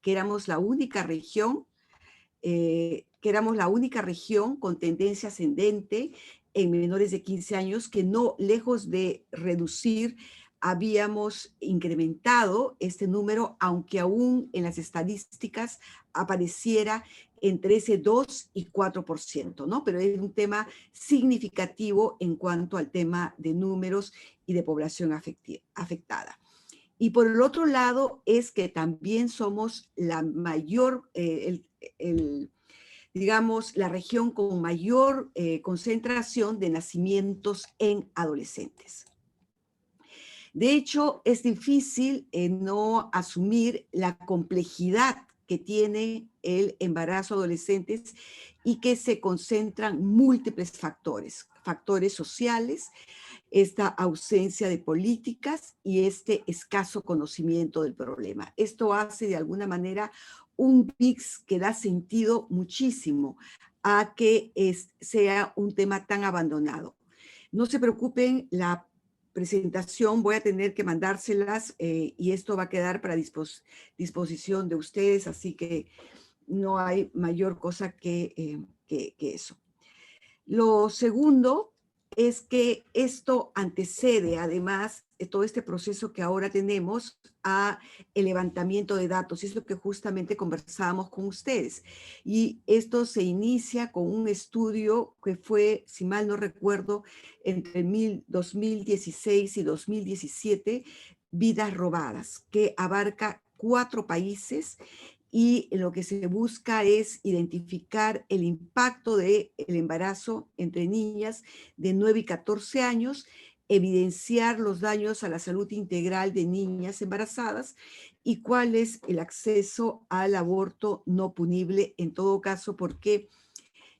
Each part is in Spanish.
que éramos la única región con tendencia ascendente en menores de 15 años, que no, lejos de reducir, habíamos incrementado este número, aunque aún en las estadísticas apareciera entre ese 2 y 4%, ¿no? Pero es un tema significativo en cuanto al tema de números y de población afectada. Y por el otro lado es que también somos la mayor, digamos, la región con mayor concentración de nacimientos en adolescentes. De hecho, es difícil no asumir la complejidad que tiene el embarazo adolescentes y que se concentran múltiples factores, factores sociales, esta ausencia de políticas y este escaso conocimiento del problema. Esto hace de alguna manera un mix que da sentido muchísimo a que sea un tema tan abandonado. No se preocupen, la presentación voy a tener que mandárselas y esto va a quedar para disposición de ustedes, así que no hay mayor cosa que eso. Lo segundo es que esto antecede, además, todo este proceso que ahora tenemos a el levantamiento de datos, y es lo que justamente conversábamos con ustedes. Y esto se inicia con un estudio que fue, si mal no recuerdo, entre 2016 y 2017, Vidas Robadas, que abarca 4 países y lo que se busca es identificar el impacto del embarazo entre niñas de 9 y 14 años, evidenciar los daños a la salud integral de niñas embarazadas y cuál es el acceso al aborto no punible en todo caso, porque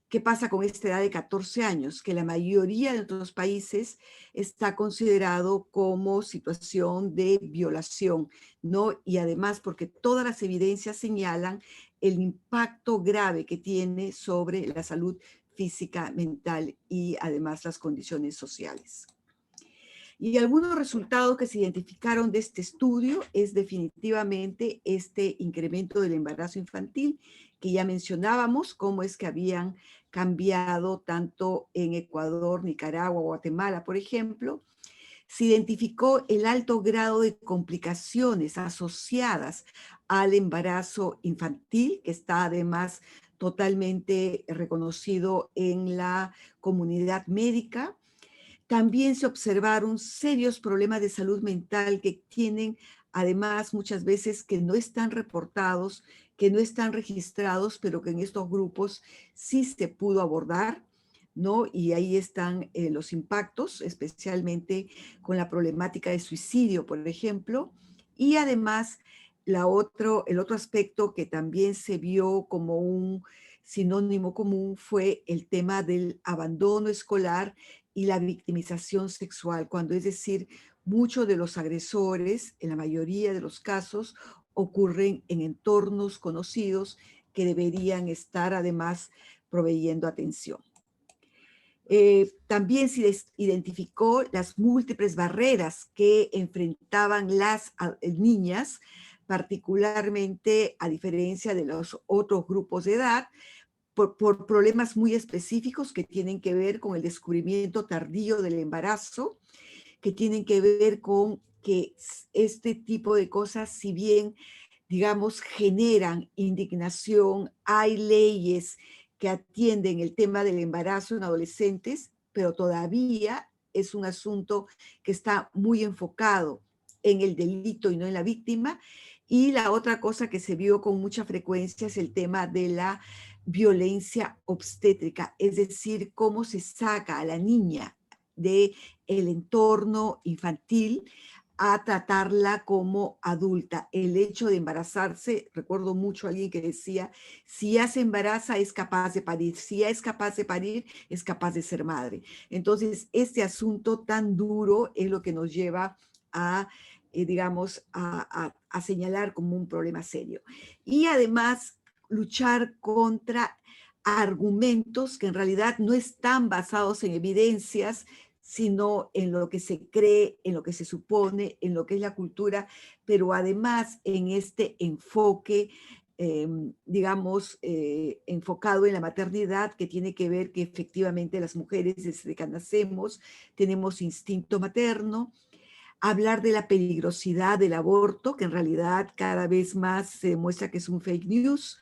¿qué pasa con esta edad de 14 años? Que la mayoría de otros países está considerado como situación de violación, ¿no? Y además porque todas las evidencias señalan el impacto grave que tiene sobre la salud física, mental y además las condiciones sociales. Y algunos resultados que se identificaron de este estudio es definitivamente este incremento del embarazo infantil, que ya mencionábamos, cómo es que habían cambiado tanto en Ecuador, Nicaragua, Guatemala, por ejemplo. Se identificó el alto grado de complicaciones asociadas al embarazo infantil, que está además totalmente reconocido en la comunidad médica. También se observaron serios problemas de salud mental que tienen, además, muchas veces que no están reportados, que no están registrados, pero que en estos grupos sí se pudo abordar, ¿no? Y ahí están los impactos, especialmente con la problemática de suicidio, por ejemplo. Y además, el otro aspecto que también se vio como un sinónimo común fue el tema del abandono escolar y la victimización sexual, cuando es decir, muchos de los agresores, en la mayoría de los casos, ocurren en entornos conocidos que deberían estar además proveyendo atención. También se identificó las múltiples barreras que enfrentaban las niñas, particularmente a diferencia de los otros grupos de edad, por problemas muy específicos que tienen que ver con el descubrimiento tardío del embarazo, que tienen que ver con que este tipo de cosas, si bien, digamos, generan indignación, hay leyes que atienden el tema del embarazo en adolescentes, pero todavía es un asunto que está muy enfocado en el delito y no en la víctima. Y la otra cosa que se vio con mucha frecuencia es el tema de la violencia obstétrica, es decir, cómo se saca a la niña del entorno infantil a tratarla como adulta. El hecho de embarazarse, recuerdo mucho a alguien que decía, si ya se embaraza es capaz de parir, si ya es capaz de parir es capaz de ser madre. Entonces, este asunto tan duro es lo que nos lleva a digamos, a señalar como un problema serio. Y además, luchar contra argumentos que en realidad no están basados en evidencias, sino en lo que se cree, en lo que se supone, en lo que es la cultura, pero además en este enfoque, digamos, enfocado en la maternidad, que tiene que ver que efectivamente las mujeres desde que nacemos tenemos instinto materno. Hablar de la peligrosidad del aborto, que en realidad cada vez más se demuestra que es un fake news,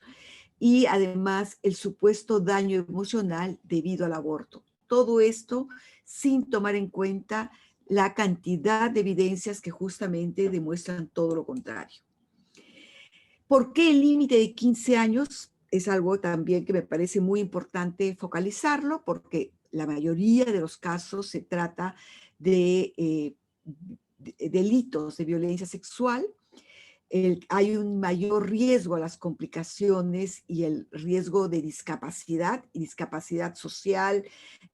y además el supuesto daño emocional debido al aborto. Todo esto sin tomar en cuenta la cantidad de evidencias que justamente demuestran todo lo contrario. ¿Por qué el límite de 15 años? Es algo también que me parece muy importante focalizarlo, porque la mayoría de los casos se trata de delitos de violencia sexual. Hay un mayor riesgo a las complicaciones y el riesgo de discapacidad, y discapacidad social,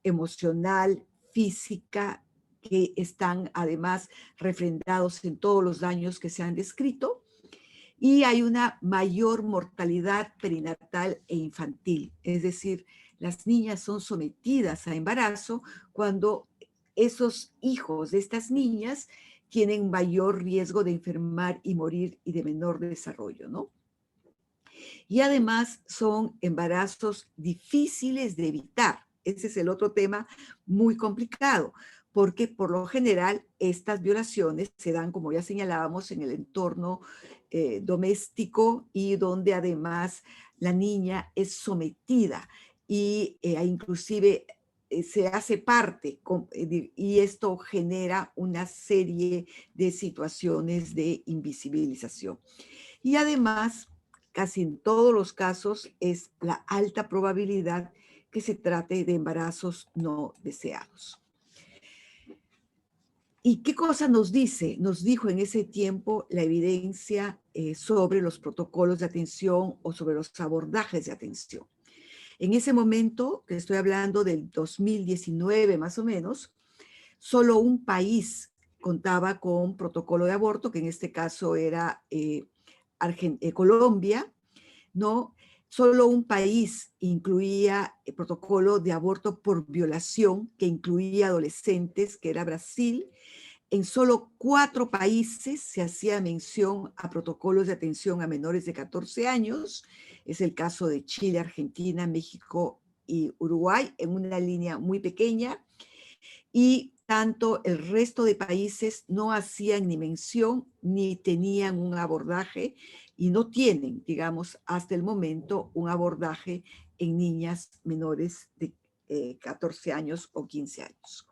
emocional, física, que están además refrendados en todos los daños que se han descrito. Y hay una mayor mortalidad perinatal e infantil, es decir, las niñas son sometidas a embarazo cuando esos hijos de estas niñas tienen mayor riesgo de enfermar y morir y de menor desarrollo, ¿no? Y además son embarazos difíciles de evitar. Ese es el otro tema muy complicado, porque por lo general estas violaciones se dan, como ya señalábamos, en el entorno doméstico y donde además la niña es sometida y inclusive se hace parte y esto genera una serie de situaciones de invisibilización. Y además, casi en todos los casos es la alta probabilidad que se trate de embarazos no deseados. ¿Y qué cosa nos dice? Nos dijo en ese tiempo la evidencia sobre los protocolos de atención o sobre los abordajes de atención. En ese momento, que estoy hablando del 2019 más o menos, solo un país contaba con protocolo de aborto, que en este caso era Colombia, ¿no? Solo un país incluía el protocolo de aborto por violación, que incluía adolescentes, que era Brasil. En solo 4 países se hacía mención a protocolos de atención a menores de 14 años. Es el caso de Chile, Argentina, México y Uruguay, en una línea muy pequeña. Y tanto el resto de países no hacían ni mención ni tenían un abordaje y no tienen, digamos, hasta el momento un abordaje en niñas menores de 14 años o 15 años.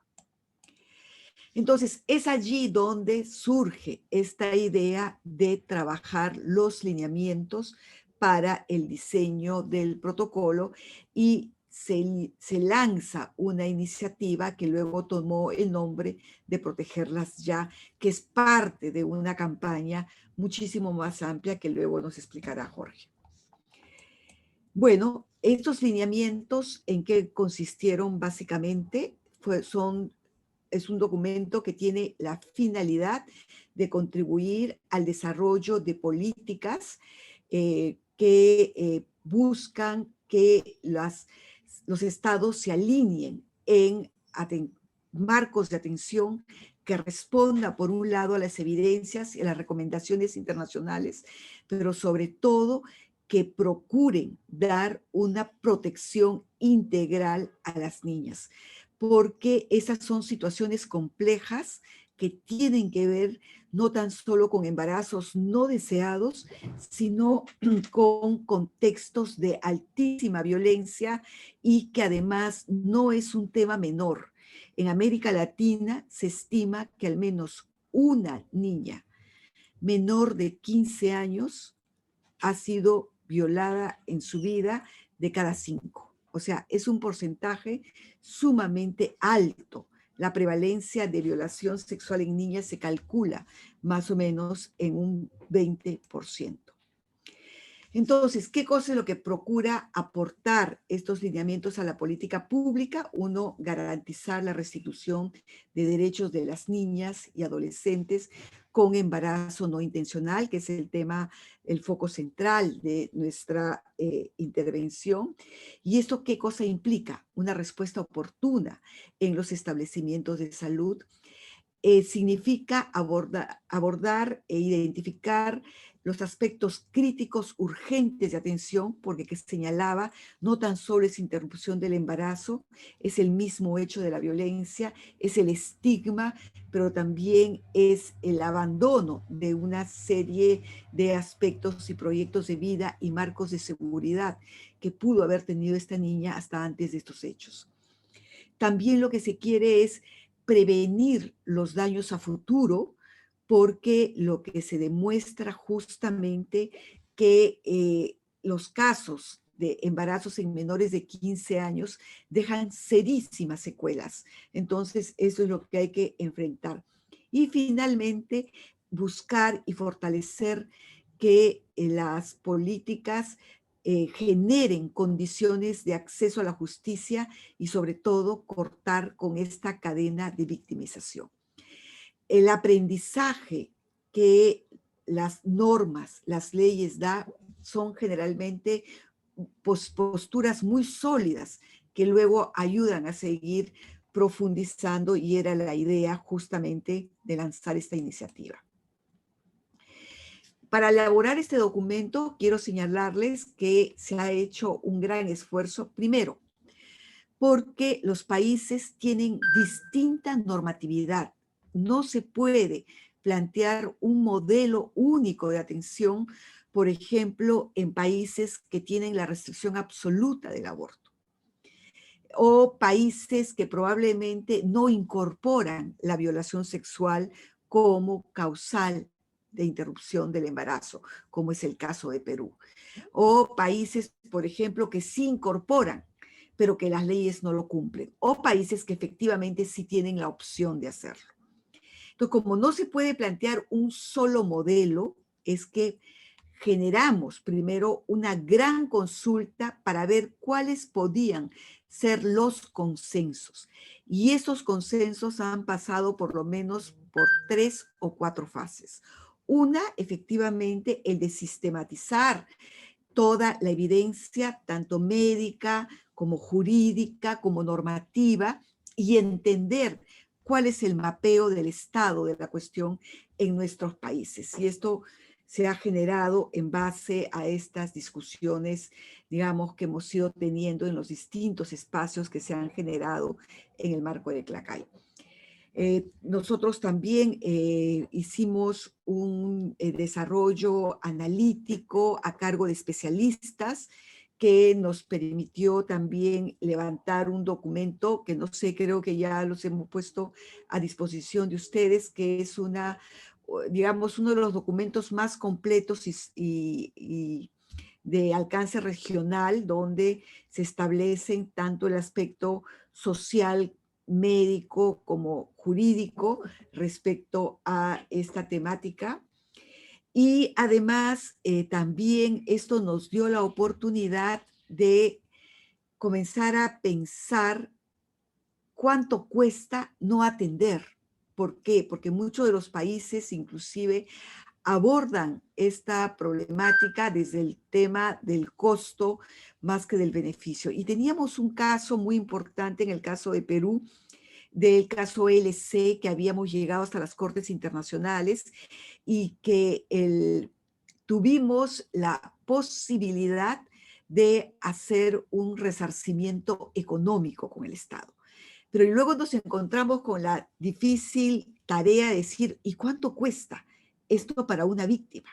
Entonces, es allí donde surge esta idea de trabajar los lineamientos para el diseño del protocolo y se lanza una iniciativa que luego tomó el nombre de Protegerlas Ya, que es parte de una campaña muchísimo más amplia que luego nos explicará Jorge. Bueno, estos lineamientos, ¿en qué consistieron básicamente? Es un documento que tiene la finalidad de contribuir al desarrollo de políticas que buscan que los estados se alineen en marcos de atención que responda, por un lado, a las evidencias y a las recomendaciones internacionales, pero sobre todo que procuren dar una protección integral a las niñas, porque esas son situaciones complejas que tienen que ver no tan solo con embarazos no deseados, sino con contextos de altísima violencia y que además no es un tema menor. En América Latina se estima que al menos una niña menor de 15 años ha sido violada en su vida de cada 5. O sea, es un porcentaje sumamente alto. La prevalencia de violación sexual en niñas se calcula más o menos en un 20%. Entonces, ¿qué cosa es lo que procura aportar estos lineamientos a la política pública? Uno, garantizar la restitución de derechos de las niñas y adolescentes con embarazo no intencional, que es el tema, el foco central de nuestra intervención. ¿Y esto qué cosa implica? Una respuesta oportuna en los establecimientos de salud. Significa abordar e identificar los aspectos críticos urgentes de atención, porque que señalaba, no tan solo es interrupción del embarazo, es el mismo hecho de la violencia, es el estigma, pero también es el abandono de una serie de aspectos y proyectos de vida y marcos de seguridad que pudo haber tenido esta niña hasta antes de estos hechos. También lo que se quiere es prevenir los daños a futuro, porque lo que se demuestra justamente que los casos de embarazos en menores de 15 años dejan serísimas secuelas. Entonces, eso es lo que hay que enfrentar. Y finalmente, buscar y fortalecer que las políticas generen condiciones de acceso a la justicia y sobre todo cortar con esta cadena de victimización. El aprendizaje que las normas, las leyes da son generalmente posturas muy sólidas que luego ayudan a seguir profundizando y era la idea justamente de lanzar esta iniciativa. Para elaborar este documento, quiero señalarles que se ha hecho un gran esfuerzo, primero, porque los países tienen distinta normatividad. No se puede plantear un modelo único de atención, por ejemplo, en países que tienen la restricción absoluta del aborto, o países que probablemente no incorporan la violación sexual como causal de interrupción del embarazo, como es el caso de Perú. O países, por ejemplo, que sí incorporan, pero que las leyes no lo cumplen. O países que efectivamente sí tienen la opción de hacerlo. Entonces, como no se puede plantear un solo modelo, es que generamos primero una gran consulta para ver cuáles podían ser los consensos. Y esos consensos han pasado por lo menos por 3 o 4 fases. Una, efectivamente, el de sistematizar toda la evidencia, tanto médica como jurídica, como normativa, y entender cuál es el mapeo del estado de la cuestión en nuestros países. Y esto se ha generado en base a estas discusiones, digamos, que hemos ido teniendo en los distintos espacios que se han generado en el marco de CLACAI. Nosotros también hicimos un desarrollo analítico a cargo de especialistas que nos permitió también levantar un documento que no sé, creo que ya los hemos puesto a disposición de ustedes, que es digamos, uno de los documentos más completos y de alcance regional, donde se establecen tanto el aspecto social, médico como jurídico respecto a esta temática. Y además, también esto nos dio la oportunidad de comenzar a pensar cuánto cuesta no atender. ¿Por qué? Porque muchos de los países inclusive abordan esta problemática desde el tema del costo más que del beneficio. Y teníamos un caso muy importante en el caso de Perú, del caso LC, que habíamos llegado hasta las Cortes Internacionales y que tuvimos la posibilidad de hacer un resarcimiento económico con el Estado. Pero luego nos encontramos con la difícil tarea de decir, ¿y cuánto cuesta esto para una víctima?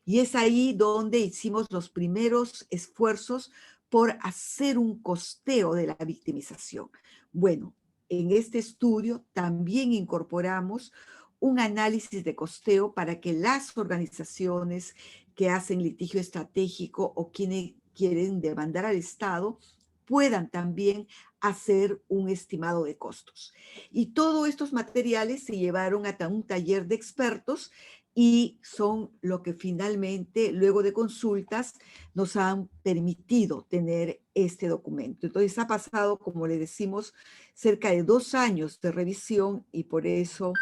Y es ahí donde hicimos los primeros esfuerzos por hacer un costeo de la victimización. Bueno, en este estudio también incorporamos un análisis de costeo para que las organizaciones que hacen litigio estratégico o quienes quieren demandar al Estado puedan también hacer un estimado de costos. Y todos estos materiales se llevaron a un taller de expertos y son lo que finalmente, luego de consultas, nos han permitido tener este documento. Entonces ha pasado, como le decimos, cerca de 2 años de revisión y por eso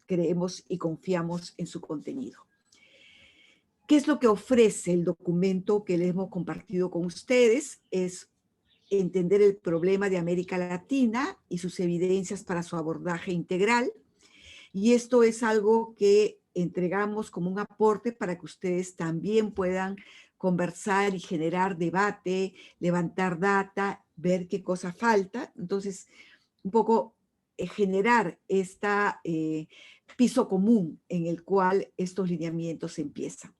creemos y confiamos en su contenido. ¿Qué es lo que ofrece el documento que les hemos compartido con ustedes? Es entender el problema de América Latina y sus evidencias para su abordaje integral. Y esto es algo que entregamos como un aporte para que ustedes también puedan conversar y generar debate, levantar data, ver qué cosa falta. Entonces, un poco generar este piso común en el cual estos lineamientos empiezan.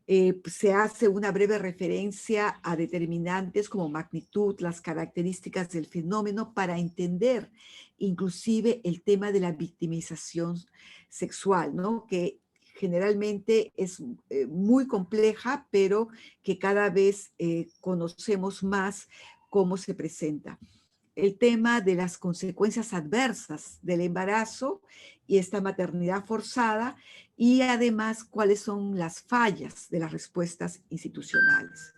Se hace una breve referencia a determinantes como magnitud, las características del fenómeno para entender inclusive el tema de la victimización sexual, ¿no? Que generalmente es muy compleja, pero que cada vez conocemos más cómo se presenta. El tema de las consecuencias adversas del embarazo y esta maternidad forzada y además cuáles son las fallas de las respuestas institucionales.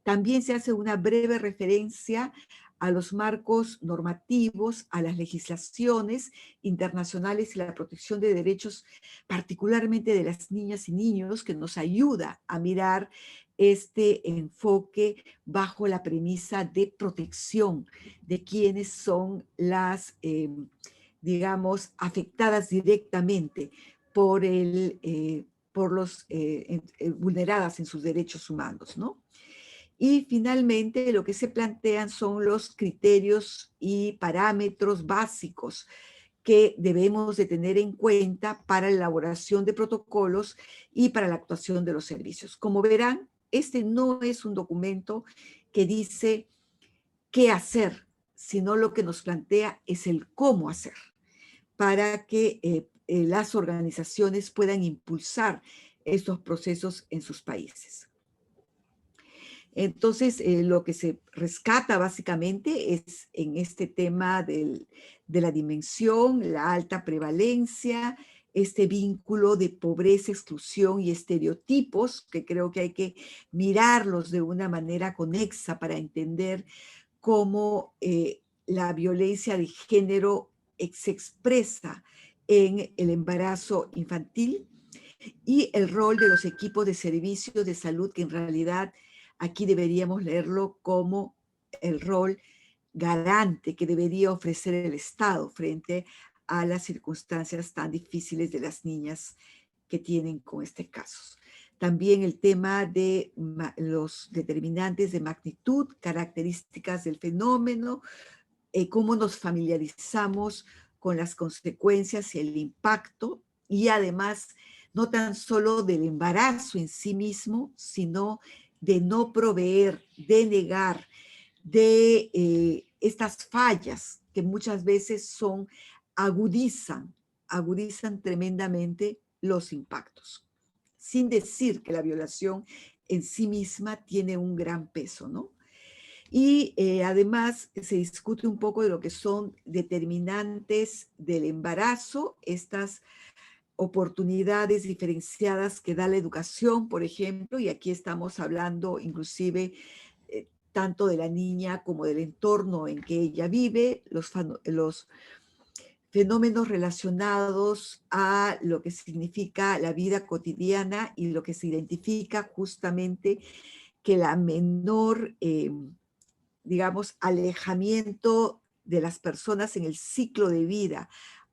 También se hace una breve referencia a los marcos normativos, a las legislaciones internacionales y la protección de derechos, particularmente de las niñas y niños, que nos ayuda a mirar este enfoque bajo la premisa de protección de quienes son las, digamos, afectadas directamente por los vulneradas en sus derechos humanos, ¿no? Y finalmente lo que se plantean son los criterios y parámetros básicos que debemos de tener en cuenta para la elaboración de protocolos y para la actuación de los servicios. Como verán, este no es un documento que dice qué hacer, sino lo que nos plantea es el cómo hacer para que las organizaciones puedan impulsar estos procesos en sus países. Entonces, lo que se rescata básicamente es en este tema de la dimensión, la alta prevalencia, este vínculo de pobreza, exclusión y estereotipos, que creo que hay que mirarlos de una manera conexa para entender cómo la violencia de género se expresa en el embarazo infantil y el rol de los equipos de servicios de salud, que en realidad aquí deberíamos leerlo como el rol garante que debería ofrecer el Estado frente a las circunstancias tan difíciles de las niñas que tienen con este caso. También el tema de los determinantes de magnitud, características del fenómeno, cómo nos familiarizamos con las consecuencias y el impacto, y además no tan solo del embarazo en sí mismo, sino de no proveer, de negar, de estas fallas que muchas veces agudizan tremendamente los impactos, sin decir que la violación en sí misma tiene un gran peso, ¿no? Y además se discute un poco de lo que son determinantes del embarazo, estas oportunidades diferenciadas que da la educación, por ejemplo, y aquí estamos hablando inclusive tanto de la niña como del entorno en que ella vive, los fenómenos relacionados a lo que significa la vida cotidiana y lo que se identifica justamente que la menor, digamos, alejamiento de las personas en el ciclo de vida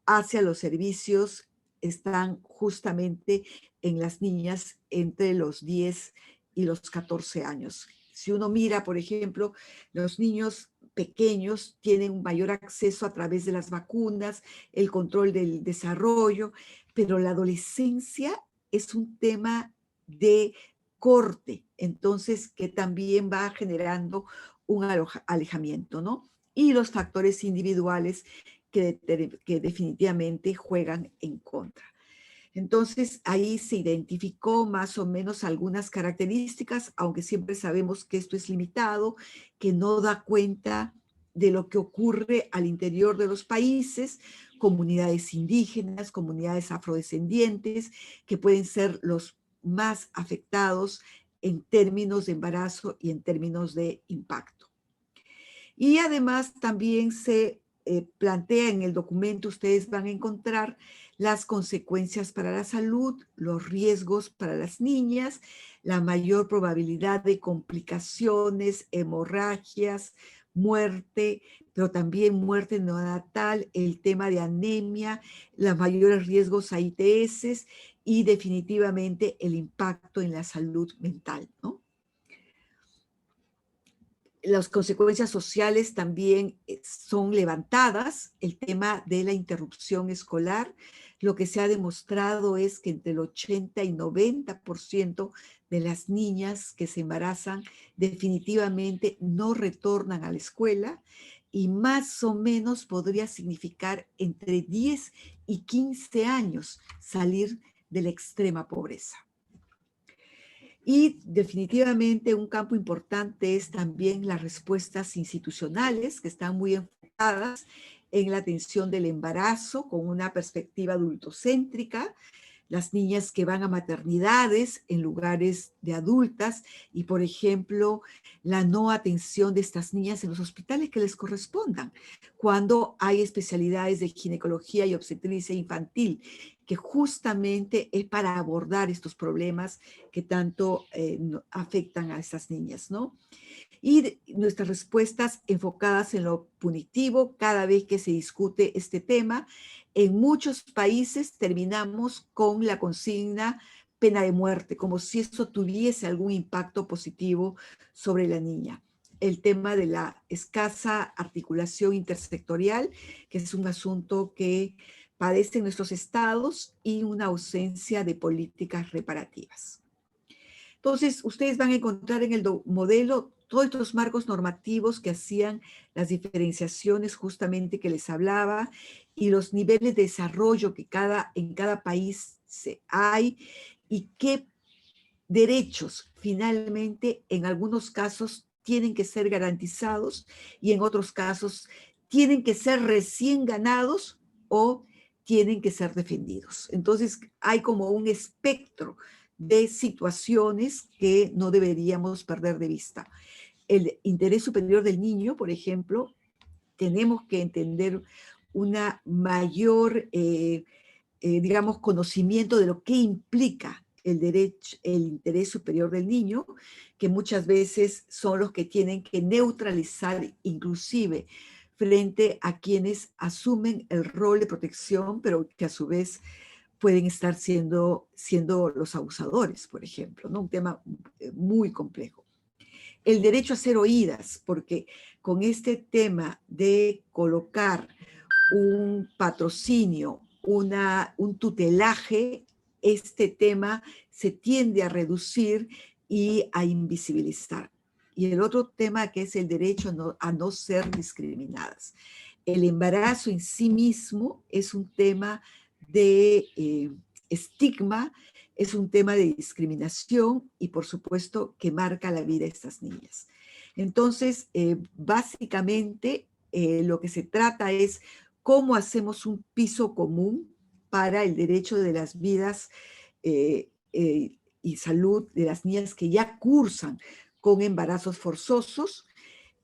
hacia los servicios están justamente en las niñas entre los 10 y los 14 años. Si uno mira, por ejemplo, los niños pequeños tienen un mayor acceso a través de las vacunas, el control del desarrollo, pero la adolescencia es un tema de corte, entonces que también va generando un alejamiento, ¿no? Y los factores individuales que definitivamente juegan en contra. Entonces, ahí se identificó más o menos algunas características, aunque siempre sabemos que esto es limitado, que no da cuenta de lo que ocurre al interior de los países, comunidades indígenas, comunidades afrodescendientes, que pueden ser los más afectados en términos de embarazo y en términos de impacto. Y además también se plantea en el documento, ustedes van a encontrar las consecuencias para la salud, los riesgos para las niñas, la mayor probabilidad de complicaciones, hemorragias, muerte, pero también muerte neonatal, el tema de anemia, los mayores riesgos a ITS y definitivamente el impacto en la salud mental, ¿no? Las consecuencias sociales también son levantadas, el tema de la interrupción escolar. Lo que se ha demostrado es que entre el 80 y 90% de las niñas que se embarazan definitivamente no retornan a la escuela y más o menos podría significar entre 10 y 15 años salir de la extrema pobreza. Y definitivamente un campo importante es también las respuestas institucionales, que están muy enfocadas en la atención del embarazo con una perspectiva adultocéntrica, las niñas que van a maternidades en lugares de adultas y, por ejemplo, la no atención de estas niñas en los hospitales que les correspondan, cuando hay especialidades de ginecología y obstetricia infantil, que justamente es para abordar estos problemas que tanto afectan a estas niñas, ¿no? Y nuestras respuestas enfocadas en lo punitivo cada vez que se discute este tema. En muchos países terminamos con la consigna pena de muerte, como si esto tuviese algún impacto positivo sobre la niña. El tema de la escasa articulación intersectorial, que es un asunto que padecen nuestros estados, y una ausencia de políticas reparativas. Entonces, ustedes van a encontrar en el modelo todos estos marcos normativos que hacían las diferenciaciones justamente que les hablaba y los niveles de desarrollo que en cada país hay y qué derechos finalmente en algunos casos tienen que ser garantizados y en otros casos tienen que ser recién ganados o tienen que ser defendidos. Entonces hay como un espectro de situaciones que no deberíamos perder de vista. El interés superior del niño, por ejemplo, tenemos que entender una mayor, digamos, conocimiento de lo que implica el derecho, el interés superior del niño, que muchas veces son los que tienen que neutralizar inclusive frente a quienes asumen el rol de protección, pero que a su vez pueden estar siendo los abusadores, por ejemplo, ¿no? Un tema muy complejo. El derecho a ser oídas, porque con este tema de colocar un patrocinio, un tutelaje, este tema se tiende a reducir y a invisibilizar. Y el otro tema que es el derecho a no ser discriminadas. El embarazo en sí mismo es un tema de estigma, es un tema de discriminación y por supuesto que marca la vida de estas niñas. Entonces, básicamente lo que se trata es cómo hacemos un piso común para el derecho de las vidas y salud de las niñas que ya cursan con embarazos forzosos.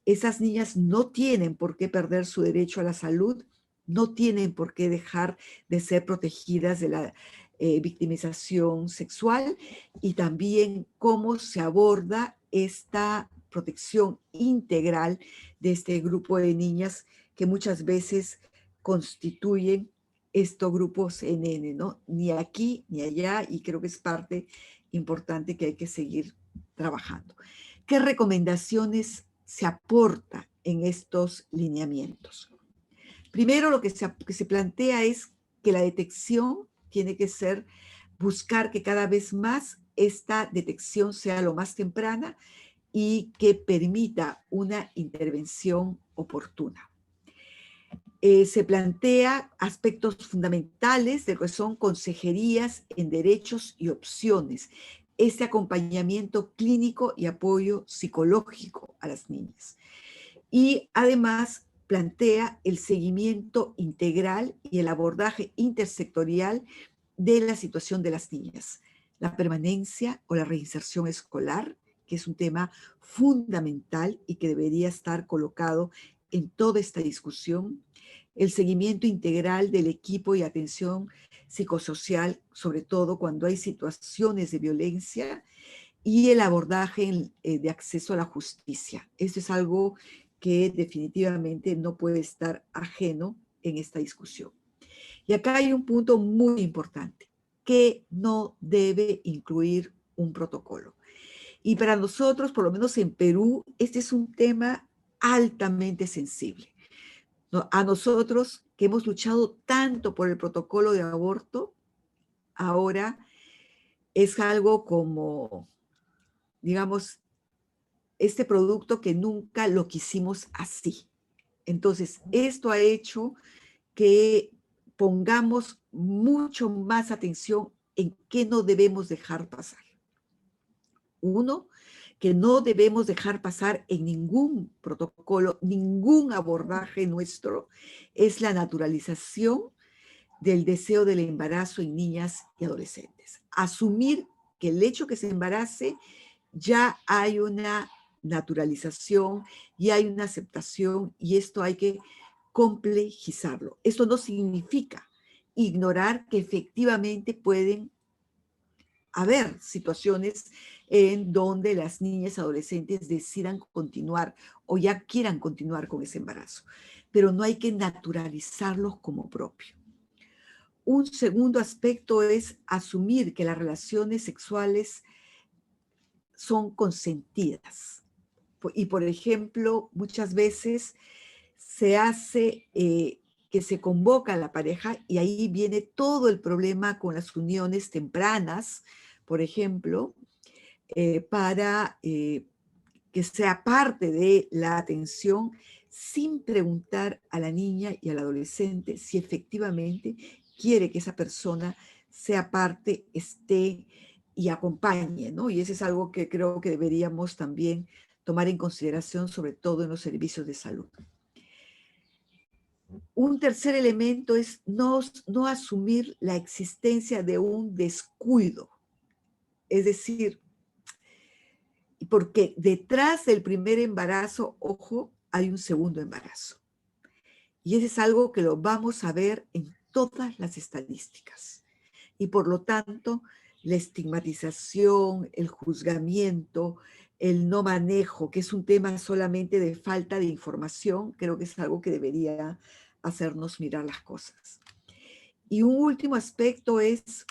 Esas niñas no tienen por qué perder su derecho a la salud, no tienen por qué dejar de ser protegidas de la victimización sexual y también cómo se aborda esta protección integral de este grupo de niñas que muchas veces constituyen estos grupos NN, ¿no? Ni aquí ni allá, y creo que es parte importante que hay que seguir trabajando. ¿Qué recomendaciones se aporta en estos lineamientos? Primero, lo que se plantea es que la detección tiene que ser buscar que cada vez más esta detección sea lo más temprana y que permita una intervención oportuna. Se plantea aspectos fundamentales de lo que son consejerías en derechos y opciones, este acompañamiento clínico y apoyo psicológico a las niñas. Y además plantea el seguimiento integral y el abordaje intersectorial de la situación de las niñas, la permanencia o la reinserción escolar, que es un tema fundamental y que debería estar colocado en toda esta discusión, el seguimiento integral del equipo y atención psicosocial, sobre todo cuando hay situaciones de violencia, y el abordaje de acceso a la justicia. Esto es algo que definitivamente no puede estar ajeno en esta discusión. Y acá hay un punto muy importante, que no debe incluir un protocolo. Y para nosotros, por lo menos en Perú, este es un tema altamente sensible. A nosotros que hemos luchado tanto por el protocolo de aborto, ahora es algo como, digamos, este producto que nunca lo quisimos así. Entonces, esto ha hecho que pongamos mucho más atención en qué no debemos dejar pasar. Uno, que no debemos dejar pasar en ningún protocolo, ningún abordaje nuestro, es la naturalización del deseo del embarazo en niñas y adolescentes. Asumir que el hecho que se embarace ya hay una naturalización y hay una aceptación y esto hay que complejizarlo. Esto no significa ignorar que efectivamente pueden haber situaciones en donde las niñas y adolescentes decidan continuar o ya quieran continuar con ese embarazo, pero no hay que naturalizarlos como propio. Un segundo aspecto es asumir que las relaciones sexuales son consentidas. Y, por ejemplo, muchas veces se hace que se convoca a la pareja y ahí viene todo el problema con las uniones tempranas, por ejemplo, para que sea parte de la atención sin preguntar a la niña y al adolescente si efectivamente quiere que esa persona sea parte, esté y acompañe, ¿no? Y eso es algo que creo que deberíamos también tomar en consideración, sobre todo en los servicios de salud. Un tercer elemento es no asumir la existencia de un descuido, es decir, porque detrás del primer embarazo, ojo, hay un segundo embarazo. Y eso es algo que lo vamos a ver en todas las estadísticas. Y por lo tanto, la estigmatización, el juzgamiento, el no manejo, que es un tema solamente de falta de información, creo que es algo que debería hacernos mirar las cosas. Y un último aspecto es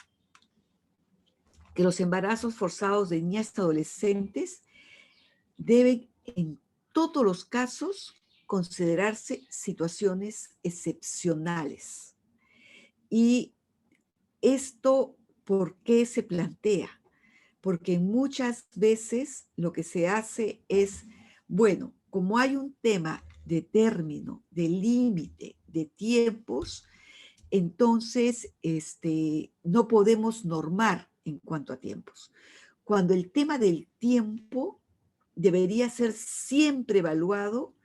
que los embarazos forzados de niñas y adolescentes deben en todos los casos considerarse situaciones excepcionales. Y esto, ¿por qué se plantea? Porque muchas veces lo que se hace es, bueno, como hay un tema de término, de límite, de tiempos, entonces no podemos normar en cuanto a tiempos. Cuando el tema del tiempo debería ser siempre evaluado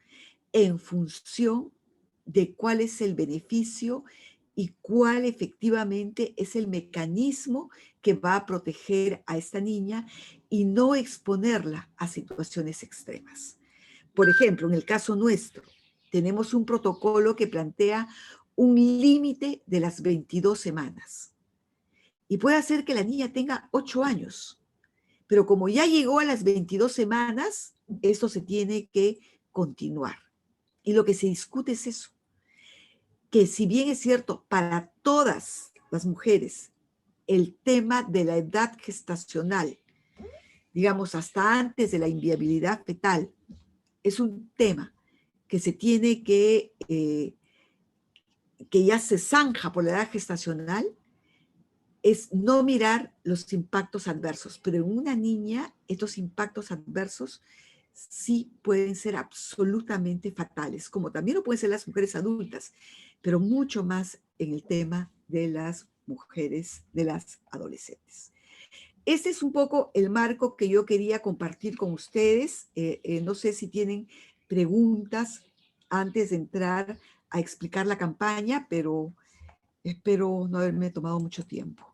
en función de cuál es el beneficio y cuál efectivamente es el mecanismo que va a proteger a esta niña y no exponerla a situaciones extremas. Por ejemplo, en el caso nuestro, tenemos un protocolo que plantea un límite de las 22 semanas. Y puede hacer que la niña tenga 8 años, pero como ya llegó a las 22 semanas, esto se tiene que continuar. Y lo que se discute es eso, que si bien es cierto para todas las mujeres, el tema de la edad gestacional, digamos hasta antes de la inviabilidad fetal, es un tema que se tiene que ya se zanja por la edad gestacional, es no mirar los impactos adversos. Pero en una niña, estos impactos adversos sí pueden ser absolutamente fatales, como también lo pueden ser las mujeres adultas, pero mucho más en el tema de las mujeres, de las adolescentes. Este es un poco el marco que yo quería compartir con ustedes. No sé si tienen preguntas antes de entrar a explicar la campaña, pero espero no haberme tomado mucho tiempo.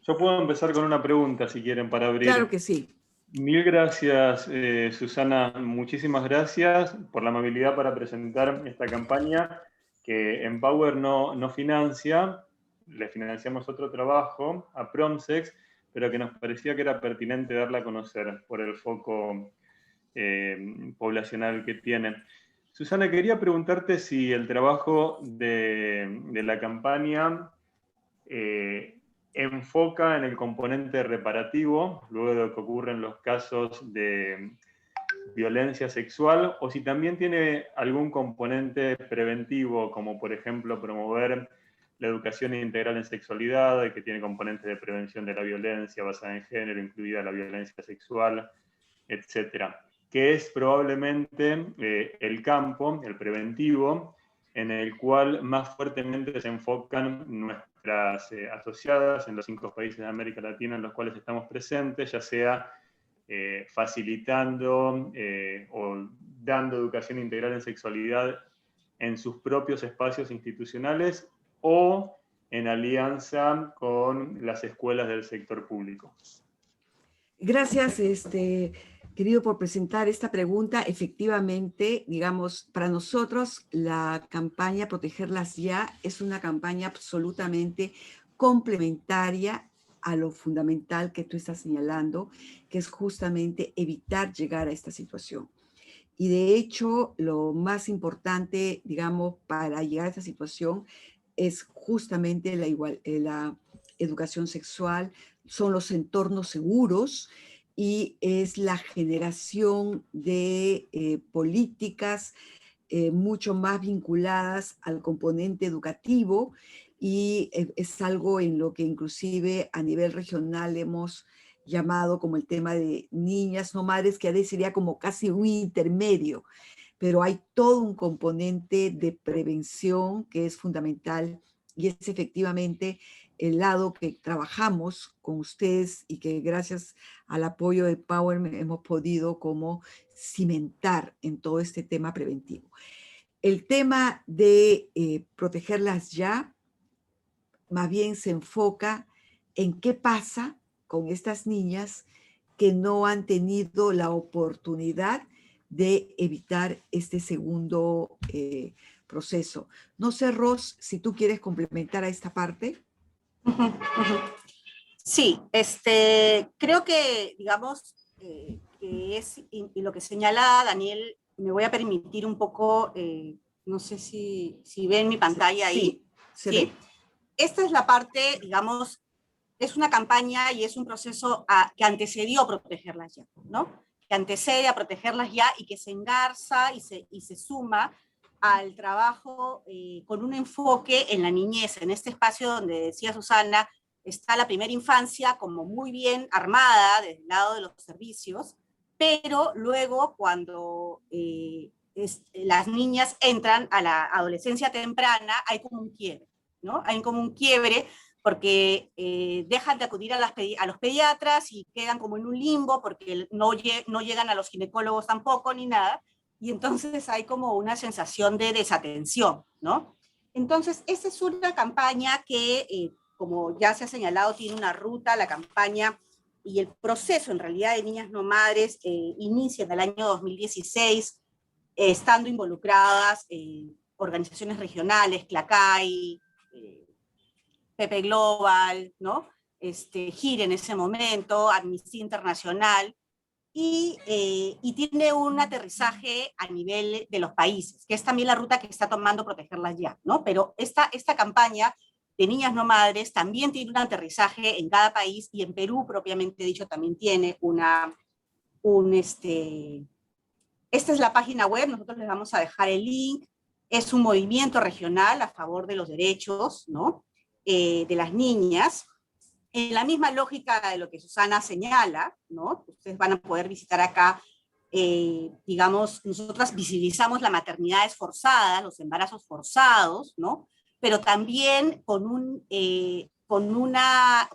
Yo puedo empezar con una pregunta, si quieren, para abrir. Claro que sí. Mil gracias, Susana. Muchísimas gracias por la amabilidad para presentar esta campaña que Empower no financia. Le financiamos otro trabajo a Promsex, pero que nos parecía que era pertinente darla a conocer por el foco poblacional que tiene. Susana, quería preguntarte si el trabajo de la campaña enfoca en el componente reparativo, luego de que ocurren los casos de violencia sexual, o si también tiene algún componente preventivo, como por ejemplo promover la educación integral en sexualidad, que tiene componentes de prevención de la violencia basada en género, incluida la violencia sexual, etcétera, que es probablemente el campo, el preventivo, en el cual más fuertemente se enfocan nuestras asociadas en los 5 países de América Latina en los cuales estamos presentes, ya sea facilitando o dando educación integral en sexualidad en sus propios espacios institucionales o en alianza con las escuelas del sector público. Gracias, querido, por presentar esta pregunta. Efectivamente, digamos, para nosotros la campaña Protegerlas Ya es una campaña absolutamente complementaria a lo fundamental que tú estás señalando, que es justamente evitar llegar a esta situación. Y de hecho, lo más importante, digamos, para llegar a esta situación es justamente la educación sexual, son los entornos seguros y es la generación de políticas mucho más vinculadas al componente educativo y es algo en lo que inclusive a nivel regional hemos llamado como el tema de niñas no madres, que a veces sería como casi un intermedio, pero hay todo un componente de prevención que es fundamental y es efectivamente el lado que trabajamos con ustedes y que gracias al apoyo de Power hemos podido como cimentar en todo este tema preventivo. El tema de protegerlas ya, más bien se enfoca en qué pasa con estas niñas que no han tenido la oportunidad de evitar este segundo proceso. No sé, Ros, si tú quieres complementar a esta parte. Sí, creo que, digamos, que es, y lo que señala Daniel, me voy a permitir un poco, no sé si ven mi pantalla ahí. Sí, ¿sí? Esta es la parte, digamos, es una campaña y es un proceso que antecedió a Protegerlas Ya, ¿no? Que antecede a Protegerlas Ya y que se engarza y se suma al trabajo con un enfoque en la niñez, en este espacio donde decía Susana, está la primera infancia como muy bien armada desde el lado de los servicios, pero luego cuando las niñas entran a la adolescencia temprana, hay como un quiebre, ¿no? Hay como un quiebre porque dejan de acudir a los pediatras y quedan como en un limbo porque no llegan a los ginecólogos tampoco ni nada, y entonces hay como una sensación de desatención, ¿no? Entonces, esta es una campaña que, como ya se ha señalado, tiene una ruta, la campaña y el proceso en realidad de Niñas No Madres inicia en el año 2016, estando involucradas organizaciones regionales, CLACAI, Pepe Global, ¿no? GIRE en ese momento, Amnistía Internacional, y tiene un aterrizaje a nivel de los países, que es también la ruta que está tomando Protegerlas Ya, ¿no? Pero esta campaña de Niñas No Madres también tiene un aterrizaje en cada país, y en Perú, propiamente dicho, también tiene esta es la página web, nosotros les vamos a dejar el link. Es un movimiento regional a favor de los derechos, ¿no? De las niñas, en la misma lógica de lo que Susana señala, ¿no? Ustedes van a poder visitar acá, digamos, nosotras visibilizamos la maternidad esforzada, los embarazos forzados, ¿no? pero también con una